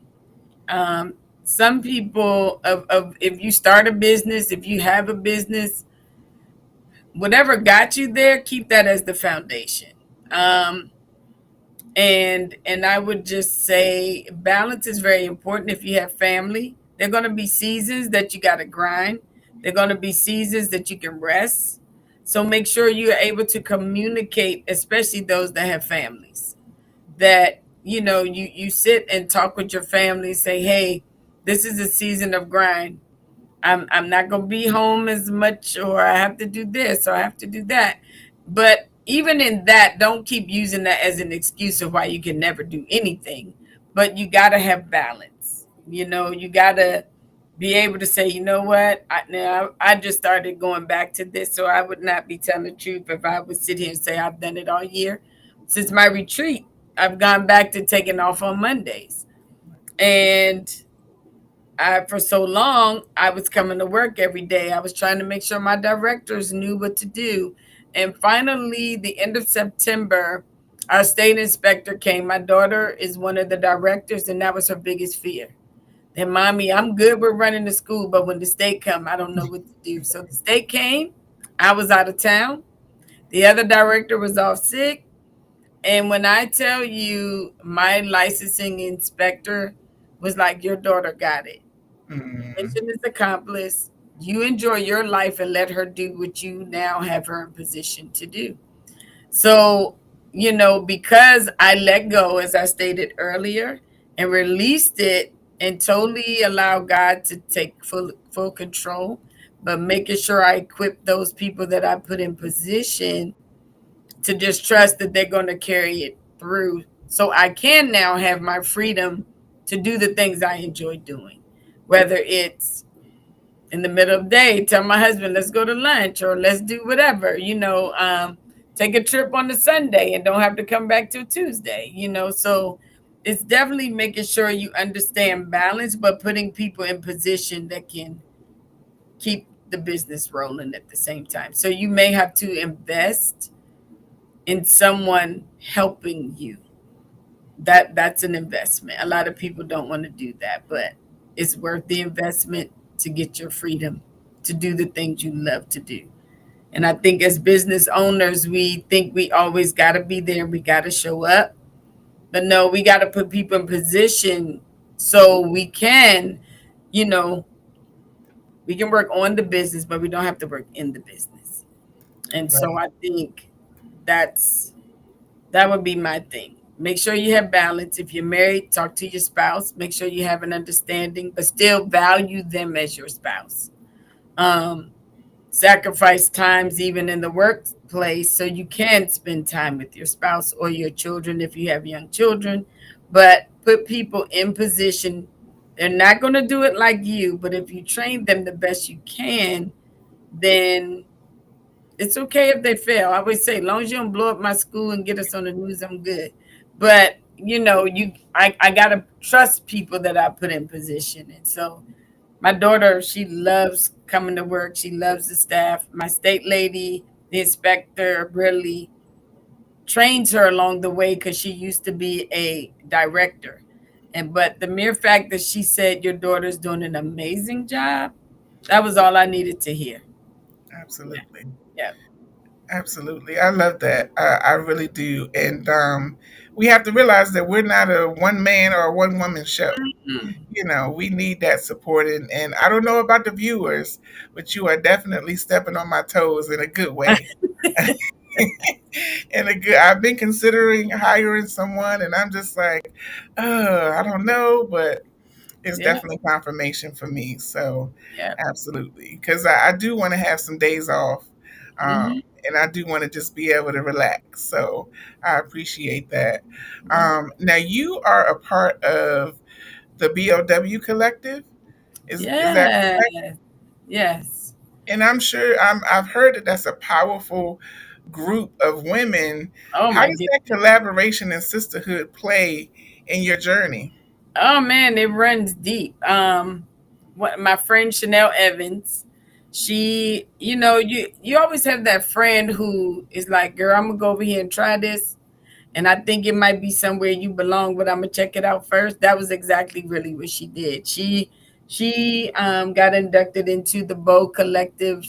Um, some people of if you start a business, if you have a business, whatever got you there, keep that as the foundation. Um, and I would just say balance is very important. If you have family, there are going to be seasons that you got to grind. There are going to be seasons that you can rest. So make sure you're able to communicate, especially those that have families, that you sit and talk with your family, say, hey, this is a season of grind. I'm not gonna be home as much, or I have to do this, or I have to do that. But even in that, don't keep using that as an excuse of why you can never do anything. But you gotta have balance. You gotta be able to say, you know what, I just started going back to this, so I would not be telling the truth if I would sit here and say I've done it all year. Since my retreat, I've gone back to taking off on Mondays. And for so long, I was coming to work every day. I was trying to make sure my directors knew what to do. And finally, the end of September, our state inspector came. My daughter is one of the directors, and that was her biggest fear. And mommy, I'm good with running the school, but when the state come, I don't know what to do. So the state came. I was out of town. The other director was off sick. And when I tell you, my licensing inspector was like, your daughter got it. Mm, Mission is accomplished. You enjoy your life and let her do what you now have her in position to do. So, because I let go, as I stated earlier, and released it and totally allow God to take full control, but making sure I equip those people that I put in position to just trust that they're going to carry it through. So I can now have my freedom to do the things I enjoy doing, whether it's in the middle of the day, tell my husband, let's go to lunch or let's do whatever, take a trip on the Sunday and don't have to come back till Tuesday. So it's definitely making sure you understand balance, but putting people in position that can keep the business rolling at the same time. So you may have to invest in someone helping you. That's an investment. A lot of people don't want to do that, but it's worth the investment to get your freedom to do the things you love to do. And I think as business owners, we think we always got to be there, we got to show up. But no, we got to put people in position so you know, we can work on the business, but we don't have to work in the business. And so right. I think that's that would be my thing. Make sure you have balance. If you're married, talk to your spouse. Make sure you have an understanding, but still value them as your spouse. Um, Sacrifice times even in the workplace so you can spend time with your spouse or your children if you have young children. But put people in position They're not going to do it like you, but if you train them the best you can, then it's okay if they fail. I always say, as long as you don't blow up my school and get us on the news, I'm good. But I gotta trust people that I put in position. And so my daughter, she loves coming to work. She loves the staff. My state lady, the inspector, really trains her along the way because she used to be a director. And but the mere fact that she said your daughter's doing an amazing job, that was all I needed to hear. Yeah. Absolutely. Yeah. Absolutely. I love that. I really do. And we have to realize that we're not a one man or a one woman show. Mm. We need that support. And I don't know about the viewers, but you are definitely stepping on my toes in a good way. I've been considering hiring someone, and I'm just like, I don't know, but it's Yeah. definitely confirmation for me. So, Yeah. absolutely, because I do want to have some days off, um, Hmm. and I do want to just be able to relax. So, I appreciate that. Yeah. Now, you are a part of the BOW collective. Is that correct? Yes. Yes. And I'm sure I've heard that that's a powerful group of women. Oh How my does that goodness. collaboration and sisterhood play in your journey? Oh man, it runs deep. What my friend Chanel Evans, she, you always have that friend who is like, girl, I'm gonna go over here and try this. And I think it might be somewhere you belong, but I'm gonna check it out first. That was exactly really what she did. She got inducted into the Bow Collective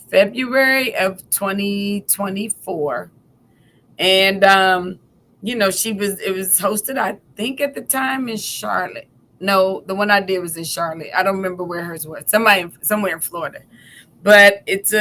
February of 2024. And she was it was hosted, I think at the time, in Charlotte. No, the one I did was in Charlotte. I don't remember where hers was. Somewhere in Florida. But it's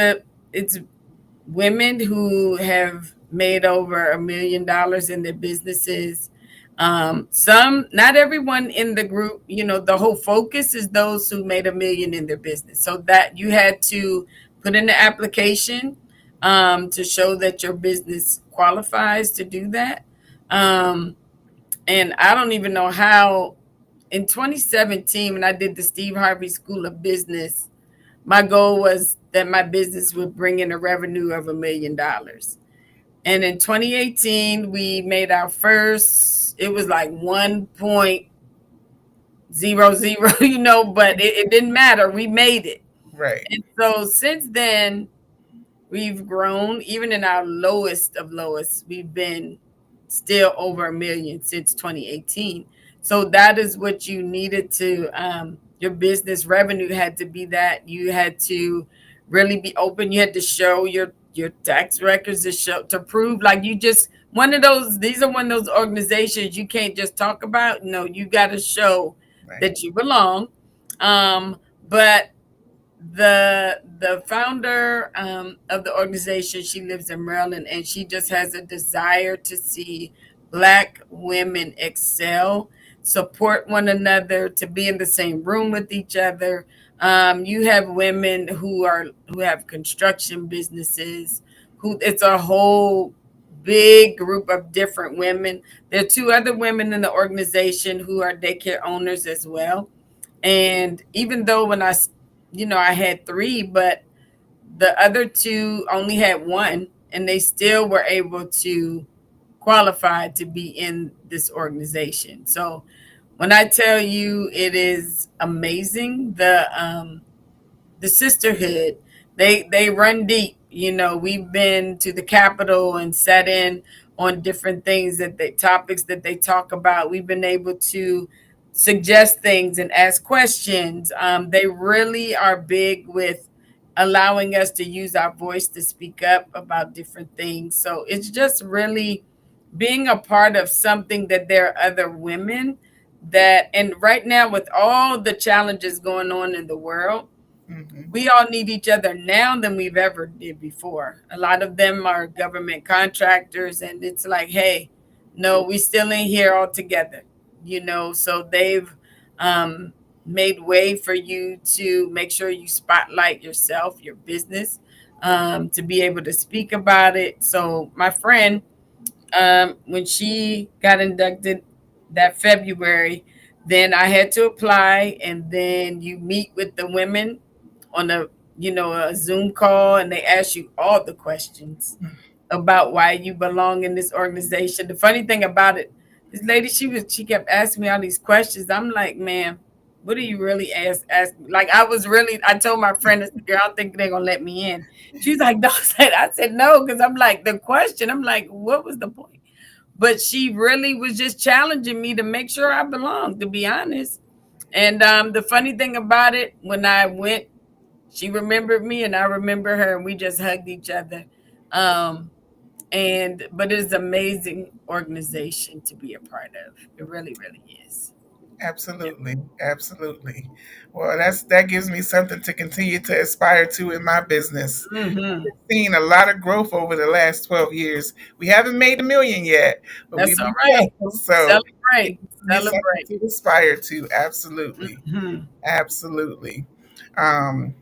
women who have made over $1 million in their businesses. Some, not everyone in the group, the whole focus is those who made 1 million in their business. So that you had to put in the application to show that your business qualifies to do that. Um, and I don't even know how. In 2017, when I did the Steve Harvey School of Business, my goal was that my business would bring in a revenue of $1 million. And in 2018, we made our first, it was like 1.00, but it didn't matter. We made it. Right, And so since then, we've grown. Even in our lowest of lowest, we've been still over 1 million since 2018. So that is what you needed to, your business revenue had to be that. You had to really be open. You had to show your tax records to show, to prove, like, you just one of those, these are one of those organizations you can't just talk about. No, you got to show right. that you belong. But the founder of the organization, she lives in Maryland, and she just has a desire to see Black women excel, support one another, to be in the same room with each other. You have women who have construction businesses, who it's a whole big group of different women. There are two other women in the organization who are daycare owners as well. And even though when I had three, but the other two only had one, and they still were able to qualify to be in this organization. So when I tell you it is amazing, the sisterhood, they run deep. We've been to the Capitol and sat in on different things, topics that they talk about. We've been able to suggest things and ask questions. They really are big with allowing us to use our voice to speak up about different things. So it's just really being a part of something that there are other women that, and right now with all the challenges going on in the world, Hmm. we all need each other now than we've ever did before. A lot of them are government contractors, and it's like, hey, no, we still ain't here all together. So they've um, made way for you to make sure you spotlight yourself, your business, to be able to speak about it. So my friend, when she got inducted that February, Then I had to apply, and then you meet with the women on a Zoom call, and they ask you all the questions about why you belong in this organization. The funny thing about it, this lady, she kept asking me all these questions. I'm like, man, what do you really ask me? Like I told my friend, I said, girl, I don't think they're gonna let me in. She's like, no, I said no, because I'm like the question. I'm like, what was the point? But she really was just challenging me to make sure I belonged, to be honest. And the funny thing about it, when I went, she remembered me and I remember her, and we just hugged each other. Um, and but it's an amazing organization to be a part of. It really, really is. Yeah. Absolutely, absolutely. Well, that gives me something to continue to aspire to in my business. Hmm. We've seen a lot of growth over the last 12 years. We haven't made a million yet, but we've That's all been right. close. So it Celebrate, gives me something celebrate. to aspire to. Absolutely, Hmm. absolutely. Um,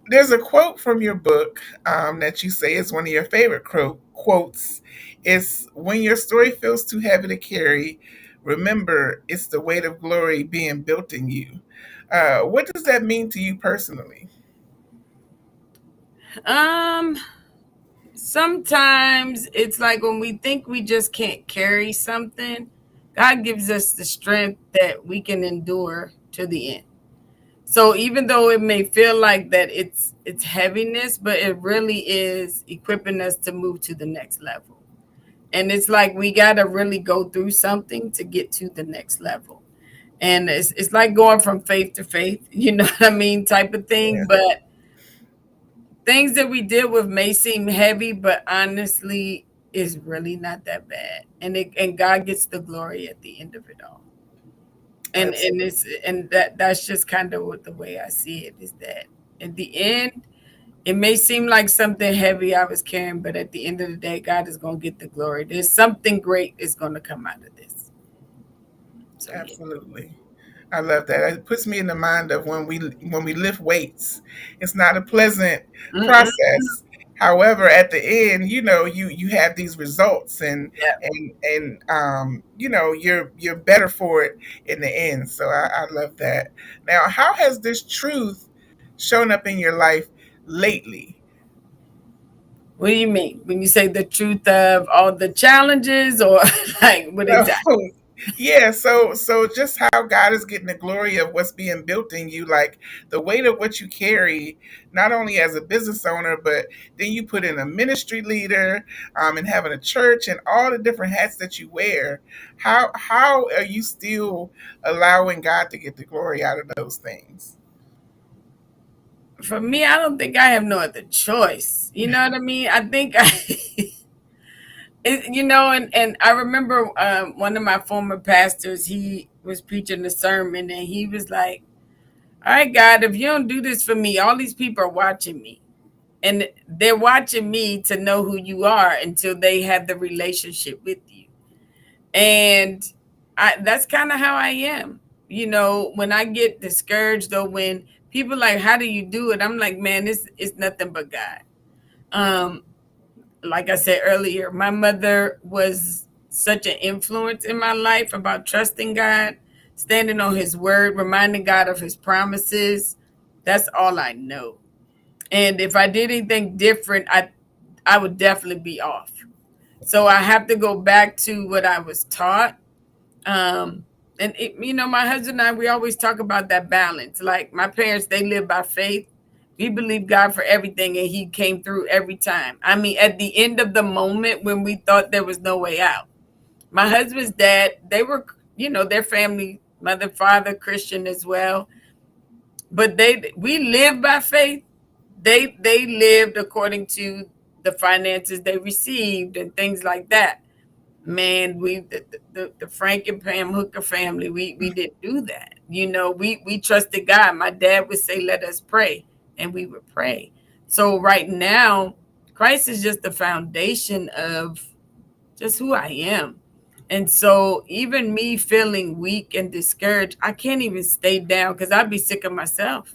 there's a quote from your book that you say is one of your favorite quotes. It's when your story feels too heavy to carry, remember it's the weight of glory being built in you. What does that mean to you personally? Um, Sometimes it's like when we think we just can't carry something, God gives us the strength that we can endure to the end. So even though it may feel like that it's heaviness, but it really is equipping us to move to the next level. And it's like we got to really go through something to get to the next level. And it's like going from faith to faith, you know what I mean, type of thing. Yeah, But things that we deal with may seem heavy, but honestly, is really not that bad. And God gets the glory at the end of it all. And absolutely, that's just kind of what the way I see it is that at the end, it may seem like something heavy I was carrying, but at the end of the day, God is gonna get the glory. There's something great is gonna come out of this. So yeah. absolutely. I love that. It puts me in the mind of when we lift weights. It's not a pleasant Mm-mm. process. However, at the end, you have these results, and Yeah. you're better for it in the end. So I love that. Now, how has this truth shown up in your life lately? What do you mean when you say the truth of all the challenges, or like what So exactly? yeah, so just how God is getting the glory of what's being built in you, like the weight of what you carry, not only as a business owner, but then you put in a ministry leader, and having a church and all the different hats that you wear. How are you still allowing God to get the glory out of those things? For me, I don't think I have no other choice. You know what I mean? I think and I remember one of my former pastors. He was preaching a sermon, and he was like, "All right, God, if you don't do this for me, all these people are watching me, and they're watching me to know who you are until they have the relationship with you." And that's kind of how I am. When I get discouraged, or when people like, how do you do it? I'm like, man, it's nothing but God. Um, like I said earlier, my mother was such an influence in my life about trusting God, standing on his word, reminding God of his promises. That's all I know. And if I did anything different, I would definitely be off. So I have to go back to what I was taught. um my husband and I, we always talk about that balance. Like my parents, they live by faith. We believe God for everything, and he came through every time. I mean, at the end of the moment when we thought there was no way out, my husband's dad, they were, their family, mother, father, Christian as well. But we live by faith. They lived according to the finances they received and things like that. Man, the Frank and Pam Hooker family, we didn't do that. We trusted God. My dad would say, "Let us pray," and we would pray. So right now, Christ is just the foundation of just who I am. And so even me feeling weak and discouraged, I can't even stay down because I'd be sick of myself.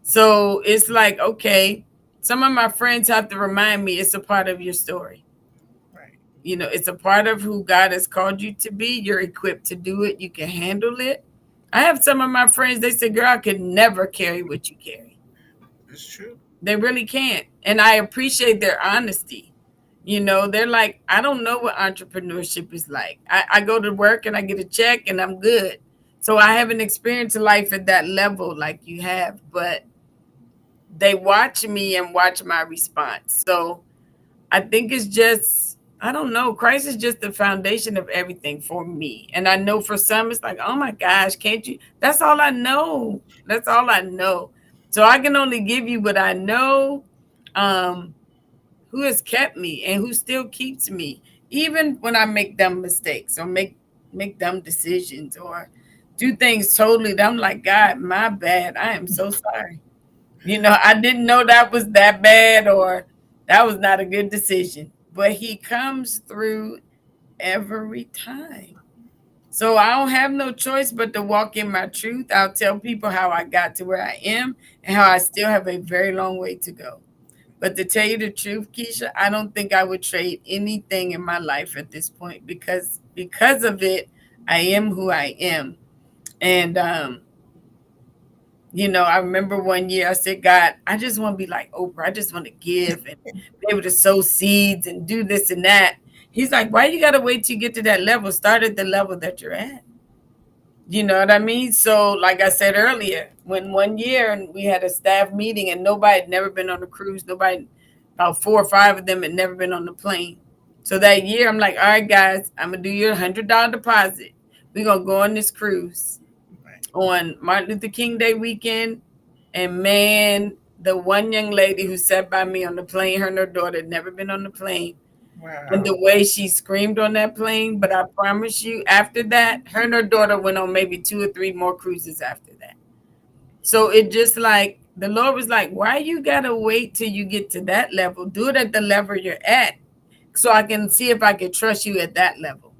So it's like, okay, some of my friends have to remind me it's a part of your story. Right. It's a part of who God has called you to be. You're equipped to do it. You can handle it. I have some of my friends, they say, girl, I could never carry what you carry. It's true. They really can't. And I appreciate their honesty. They're like, I don't know what entrepreneurship is like. I go to work and I get a check and I'm good. So I haven't experienced life at that level like you have, but they watch me and watch my response. So I think it's just, I don't know. Christ is just the foundation of everything for me. And I know for some, it's like, oh my gosh, can't you? That's all I know. That's all I know. So I can only give you what I know, um, who has kept me and who still keeps me, even when I make dumb mistakes or make dumb decisions or do things totally that I'm like, God, my bad. I am so sorry. I didn't know that was that bad or that was not a good decision. But he comes through every time. So I don't have no choice but to walk in my truth. I'll tell people how I got to where I am and how I still have a very long way to go. But to tell you the truth, Keisha, I don't think I would trade anything in my life at this point because of it, I am who I am. And I remember one year I said, God, I just want to be like Oprah. I just want to give and be able to sow seeds and do this and that. He's like, why you got to wait till you get to that level? Start at the level that you're at. You know what I mean? So, like I said earlier, when one year and we had a staff meeting and nobody had never been on a cruise, about 4 or 5 of them had never been on the plane. So that year, I'm like, all right, guys, I'm going to do your $100 deposit. We're going to go on this cruise Right. on Martin Luther King Day weekend. And man, the one young lady who sat by me on the plane, her and her daughter had never been on the plane. And Wow. the way she screamed on that plane, but I promise you, after that, her and her daughter went on maybe 2 or 3 more cruises after that. So it just like the Lord was like, why you gotta wait till you get to that level? Do it at the level you're at, so I can see if I can trust you at that level.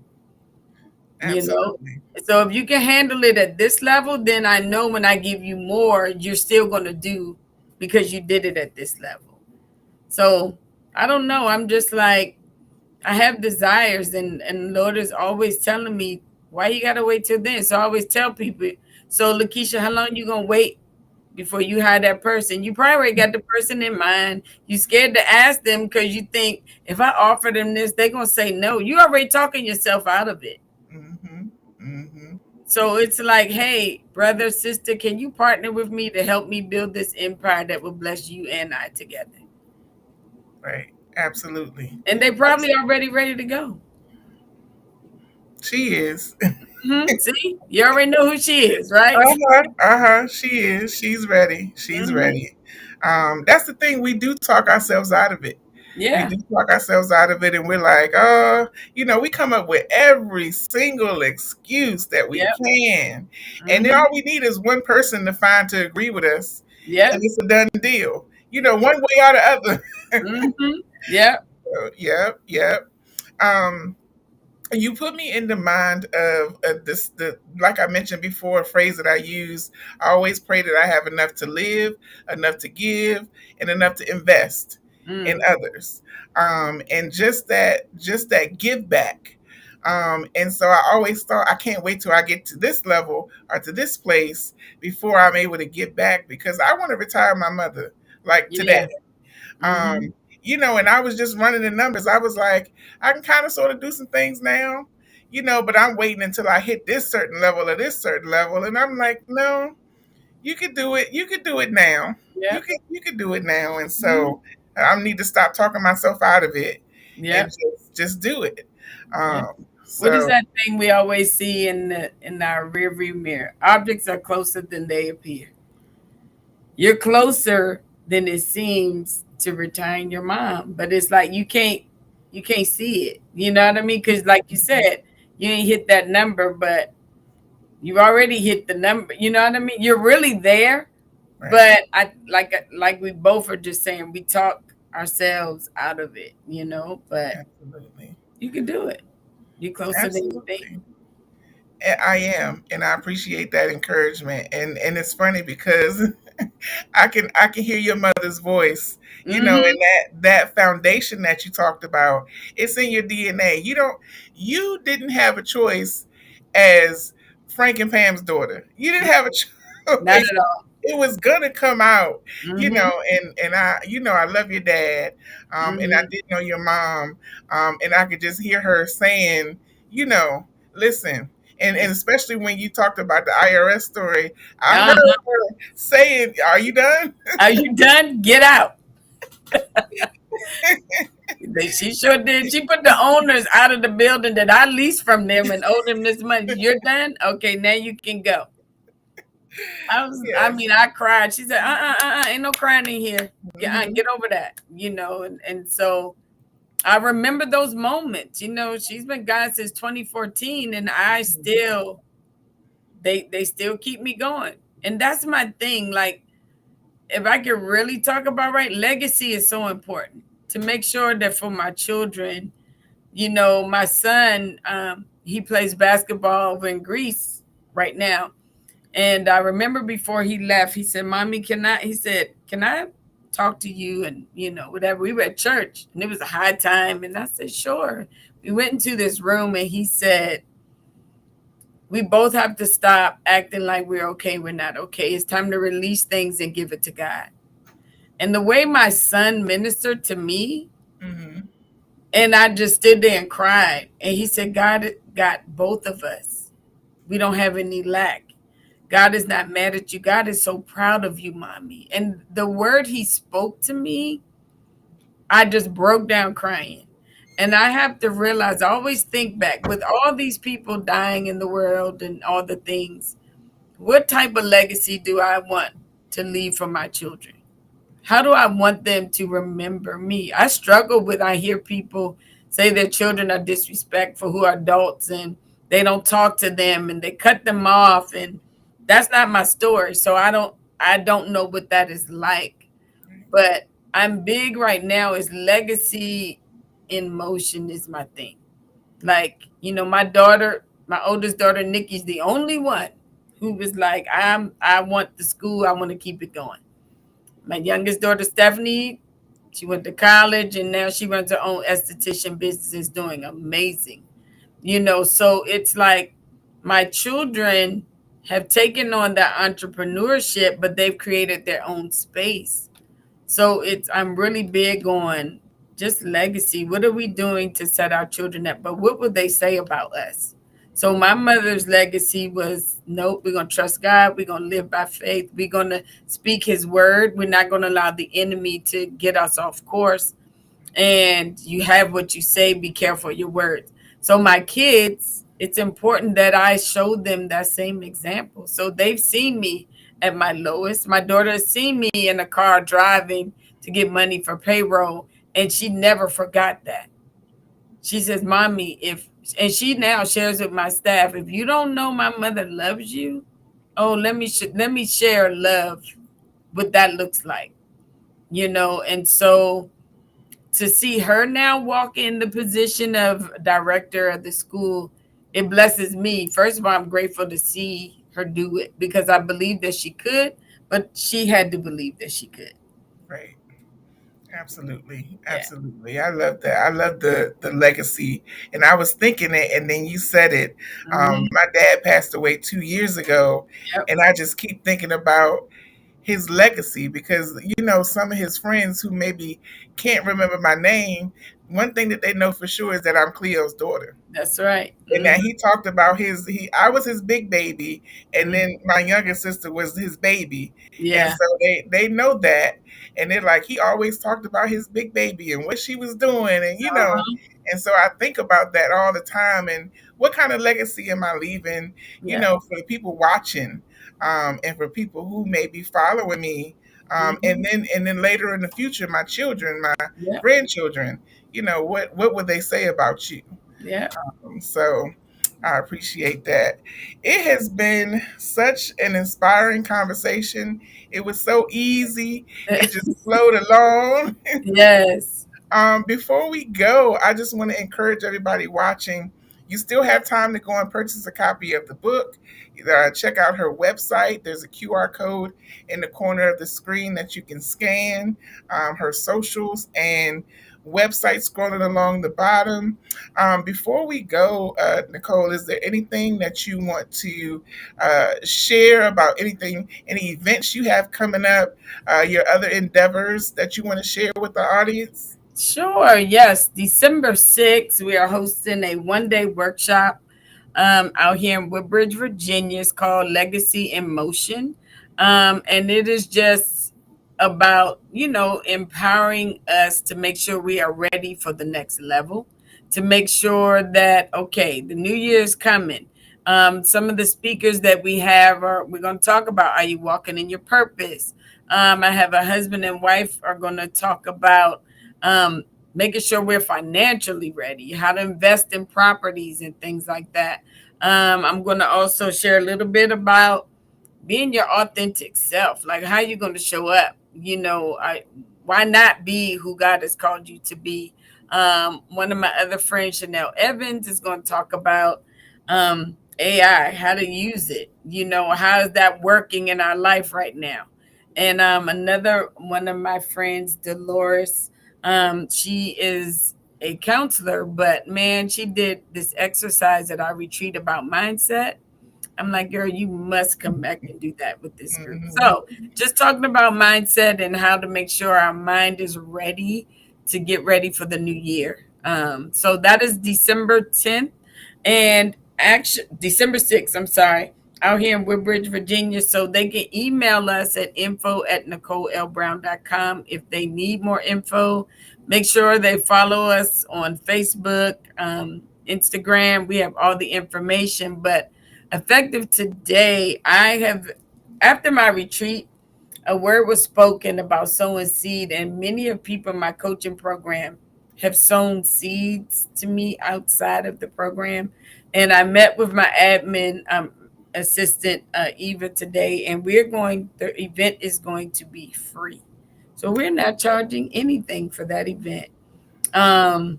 You know. Absolutely. So if you can handle it at this level, then I know when I give you more, you're still gonna do because you did it at this level. So I don't know. I'm just like, I have desires, and Lord is always telling me, why you gotta wait till then? So I always tell people, so Lakeisha, how long you gonna wait before you hire that person? You probably already got the person in mind. You scared to ask them because you think if I offer them this, they're gonna say no. You already talking yourself out of it. Mm-hmm. Mm-hmm. So it's like, hey, brother, sister, can you partner with me to help me build this empire that will bless you and I together? Right. Absolutely. And they probably already ready to go. She is. See, you already know who she is, right? Uh-huh. Uh-huh. She is. She's ready. She's Hmm. ready. That's the thing. We do talk ourselves out of it. We Yeah. do talk ourselves out of it, and we're like, oh, we come up with every single excuse that we Yep. can. And then Hmm. all we need is one person to find to agree with us, and Yep. it's a done deal. One way or the other. Hmm. Yep. Yep, yep. Um, you put me in the mind of this, the like I mentioned before, a phrase that I use. I always pray that I have enough to live, enough to give, and enough to invest in Mm. others. And just that give back. And so I always thought, I can't wait till I get to this level or to this place before I'm able to give back, because I want to retire my mother like today. Yeah. Hmm. And I was just running the numbers. I was like, I can kind of sort of do some things now, but I'm waiting until I hit this certain level or this certain level. And I'm like, no, you could do it. You could do it now. You Yep. could you could do it now. And Hmm. so I need to stop talking myself out of it and Yep. just do it. Yep. What is So that thing we always see in our rearview mirror? Objects are closer than they appear. You're closer than it seems to retiring your mom, but it's like you can't see it. You know what I mean? Because like you said, you ain't hit that number, but you already hit the number. You know what I mean? You're really there, right, but I like we both are just saying we talk ourselves out of it. But absolutely, you can do it. You're closer than you think. absolutely. I am, and I appreciate that encouragement. And it's funny because I can hear your mother's voice, and Mm-hmm. that foundation that you talked about, it's in your DNA. You didn't have a choice as Frank and Pam's daughter. You didn't have a Not choice. at all. It was gonna come out, Mm-hmm. and I love your dad, and I Mm-hmm. did know your mom, and I could just hear her saying, listen, and especially when you talked about the IRS story, I heard Uh-huh. her saying, "Are you done?" Are you done? Get out. She sure did. She put the owners out of the building that I leased from them and owed them this money. You're done? Okay, now you can go. I Yes. mean, I cried. She said, ain't no crying in here. Hmm. Get over that, and so I remember those moments. She's been gone since 2014, and I still, they still keep me going. And that's my thing. Like, if I could really talk about right, legacy is so important to make sure that for my children, my son, he plays basketball over in Greece right now. And I remember before he left, he said, Mommy, can I talk to you? And, whatever. We were at church and it was a high time. And I said, sure. We went into this room and he said, we both have to stop acting like we're okay. We're not okay. It's time to release things and give it to God. And the way my son ministered to me, Hmm. and I just stood there and cried. And he said, God got both of us. We don't have any lack. God is not mad at you. God is so proud of you, Mommy. And the word he spoke to me, I just broke down crying. And I have to realize, I always think back with all these people dying in the world and all the things, what type of legacy do I want to leave for my children? How do I want them to remember me? I struggle with, I hear people say their children are disrespectful who are adults and they don't talk to them and they cut them off, and that's not my story. So I don't know what that is like. But I'm big right now is legacy in motion is my thing. Like, my oldest daughter Nikki's the only one who was like, I want the school, I want to keep it going. My youngest daughter, Stephanie, she went to college and now she runs her own esthetician business, is doing amazing. So it's like my children have taken on that entrepreneurship, but they've created their own space. So I'm really big on just legacy. What are we doing to set our children up? But what would they say about us? So my mother's legacy was, nope, we're gonna trust God, we're gonna live by faith, we're gonna speak his word, we're not gonna allow the enemy to get us off course. And you have what you say, be careful of your words. So my kids, it's important that I show them that same example. So they've seen me at my lowest. My daughter has seen me in a car driving to get money for payroll, and she never forgot that. She says, Mommy, and she now shares with my staff, if you don't know my mother loves you, oh, let me share love, what that looks like. And so to see her now walk in the position of director of the school, it blesses me. First of all, I'm grateful to see her do it because I believe that she could, but she had to believe that she could. Right. Absolutely. Yeah. Absolutely. I love that. I love the legacy. And I was thinking it, and then you said it. Mhm. My dad passed away 2 years ago, Yep. and I just keep thinking about his legacy because some of his friends who maybe can't remember my name, one thing that they know for sure is that I'm Cleo's daughter. That's right. And that he talked about I was his big baby, and Mhm. then my younger sister was his baby. And Yeah. so they know that, and they're like, he always talked about his big baby and what she was doing, and Uh-huh. and so I think about that all the time, and what kind of legacy am I leaving, Yeah. for the people watching, and for people who may be following me, Mhm. and then later in the future, my children, my Yeah. grandchildren, what would they say about you? Yeah. So I appreciate that. It has been such an inspiring conversation. It was so easy. It just flowed along. Yes. Before we go, I just want to encourage everybody watching. you still have time to go and purchase a copy of the book. Check out her website. There's a QR code in the corner of the screen that you can scan, her socials and website scrolling along the bottom. Before we go, Nicole, is there anything that you want to share about anything, any events you have coming up, your other endeavors that you want to share with the audience? Sure, yes. December 6th, we are hosting a 1 day workshop out here in Woodbridge, Virginia. It's called Legacy in Motion. And it is just about, empowering us to make sure we are ready for the next level, to make sure that, okay, the new year is coming. Some of the speakers that we have we're going to talk about, are you walking in your purpose? I have a husband and wife are going to talk about um, making sure we're financially ready, how to invest in properties and things like that. I'm going to also share a little bit about being your authentic self, like how you're going to show up. Why not be who God has called you to be? One of my other friends, Chanel Evans, is going to talk about AI, how to use it. How is that working in our life right now? And another one of my friends, Dolores, she is a counselor, but man, she did this exercise at our retreat about mindset. I'm like, girl, you must come back and do that with this group. Mhm. So, just talking about mindset and how to make sure our mind is ready to get ready for the new year. So that is December 10th and actually December 6th, I'm sorry, out here in Woodbridge, Virginia. So they can email us at info@NicoleLBrown.com if they need more info. Make sure they follow us on Facebook, Instagram. We have all the information, but effective today, after my retreat, a word was spoken about sowing seed, and many of people in my coaching program have sown seeds to me outside of the program. And I met with my admin assistant, Eva, today, and the event is going to be free. So we're not charging anything for that event. Um,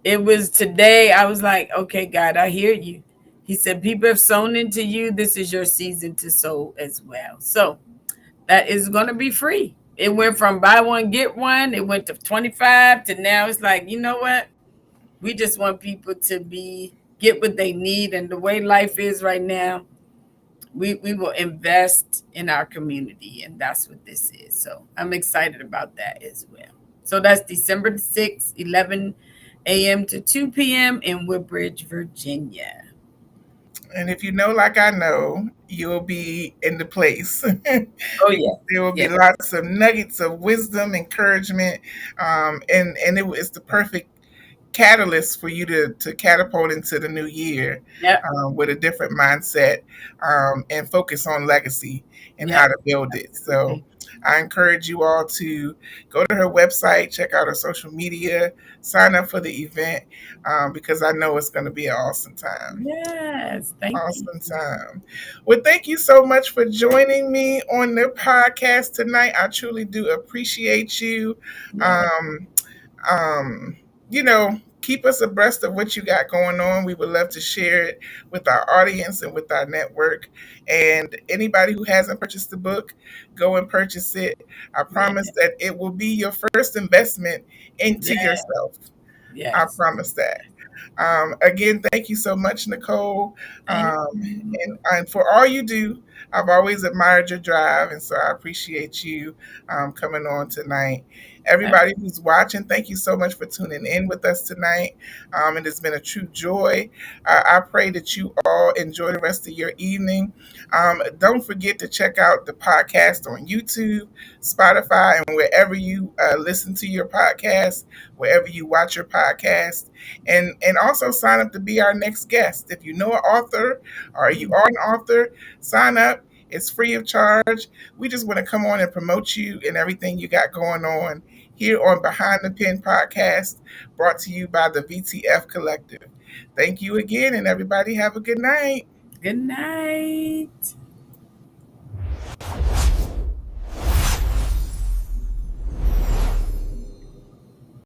it was today, I was like, okay, God, I hear you. He said, people have sown into you. This is your season to sow as well. So that is going to be free. It went from buy one, get one. It went to 25 to now it's like, you know what? We just want people to get what they need. And the way life is right now, we will invest in our community. And that's what this is. So I'm excited about that as well. So that's December the 6th, 11 a.m. to 2 p.m. in Woodbridge, Virginia. And if you know, like I know, you'll be in the place. Oh, yeah. There will be Yeah. lots of nuggets of wisdom, encouragement, and it's the perfect catalyst for you to catapult into the new year Yep. with a different mindset and focus on legacy and how Yep. to build it. So Absolutely. I encourage you all to go to her website, check out her social media, sign up for the event because I know it's going to be an awesome time. Yes. Thank you. Awesome time. Well, thank you so much for joining me on the podcast tonight. I truly do appreciate you. Yeah. Um, um, keep us abreast of what you got going on. We would love to share it with our audience and with our network. And anybody who hasn't purchased the book, go and purchase it. I Yeah. promise that it will be your first investment into Yeah. yourself. I Yes. promise that. Again, thank you so much, Nicole. Thank Um, you. and for all you do, I've always admired your drive, and so I appreciate you coming on tonight. Everybody who's watching, thank you so much for tuning in with us tonight. It has been a true joy. I pray that you all enjoy the rest of your evening. Don't forget to check out the podcast on YouTube, Spotify, and wherever you listen to your podcast, wherever you watch your podcast, and also sign up to be our next guest. If you know an author or you are an author, sign up. It's free of charge. We just want to come on and promote you and everything you got going on here on Behind the Pen podcast, brought to you by the VTF Collective. Thank you again, and everybody have a good night. Good night.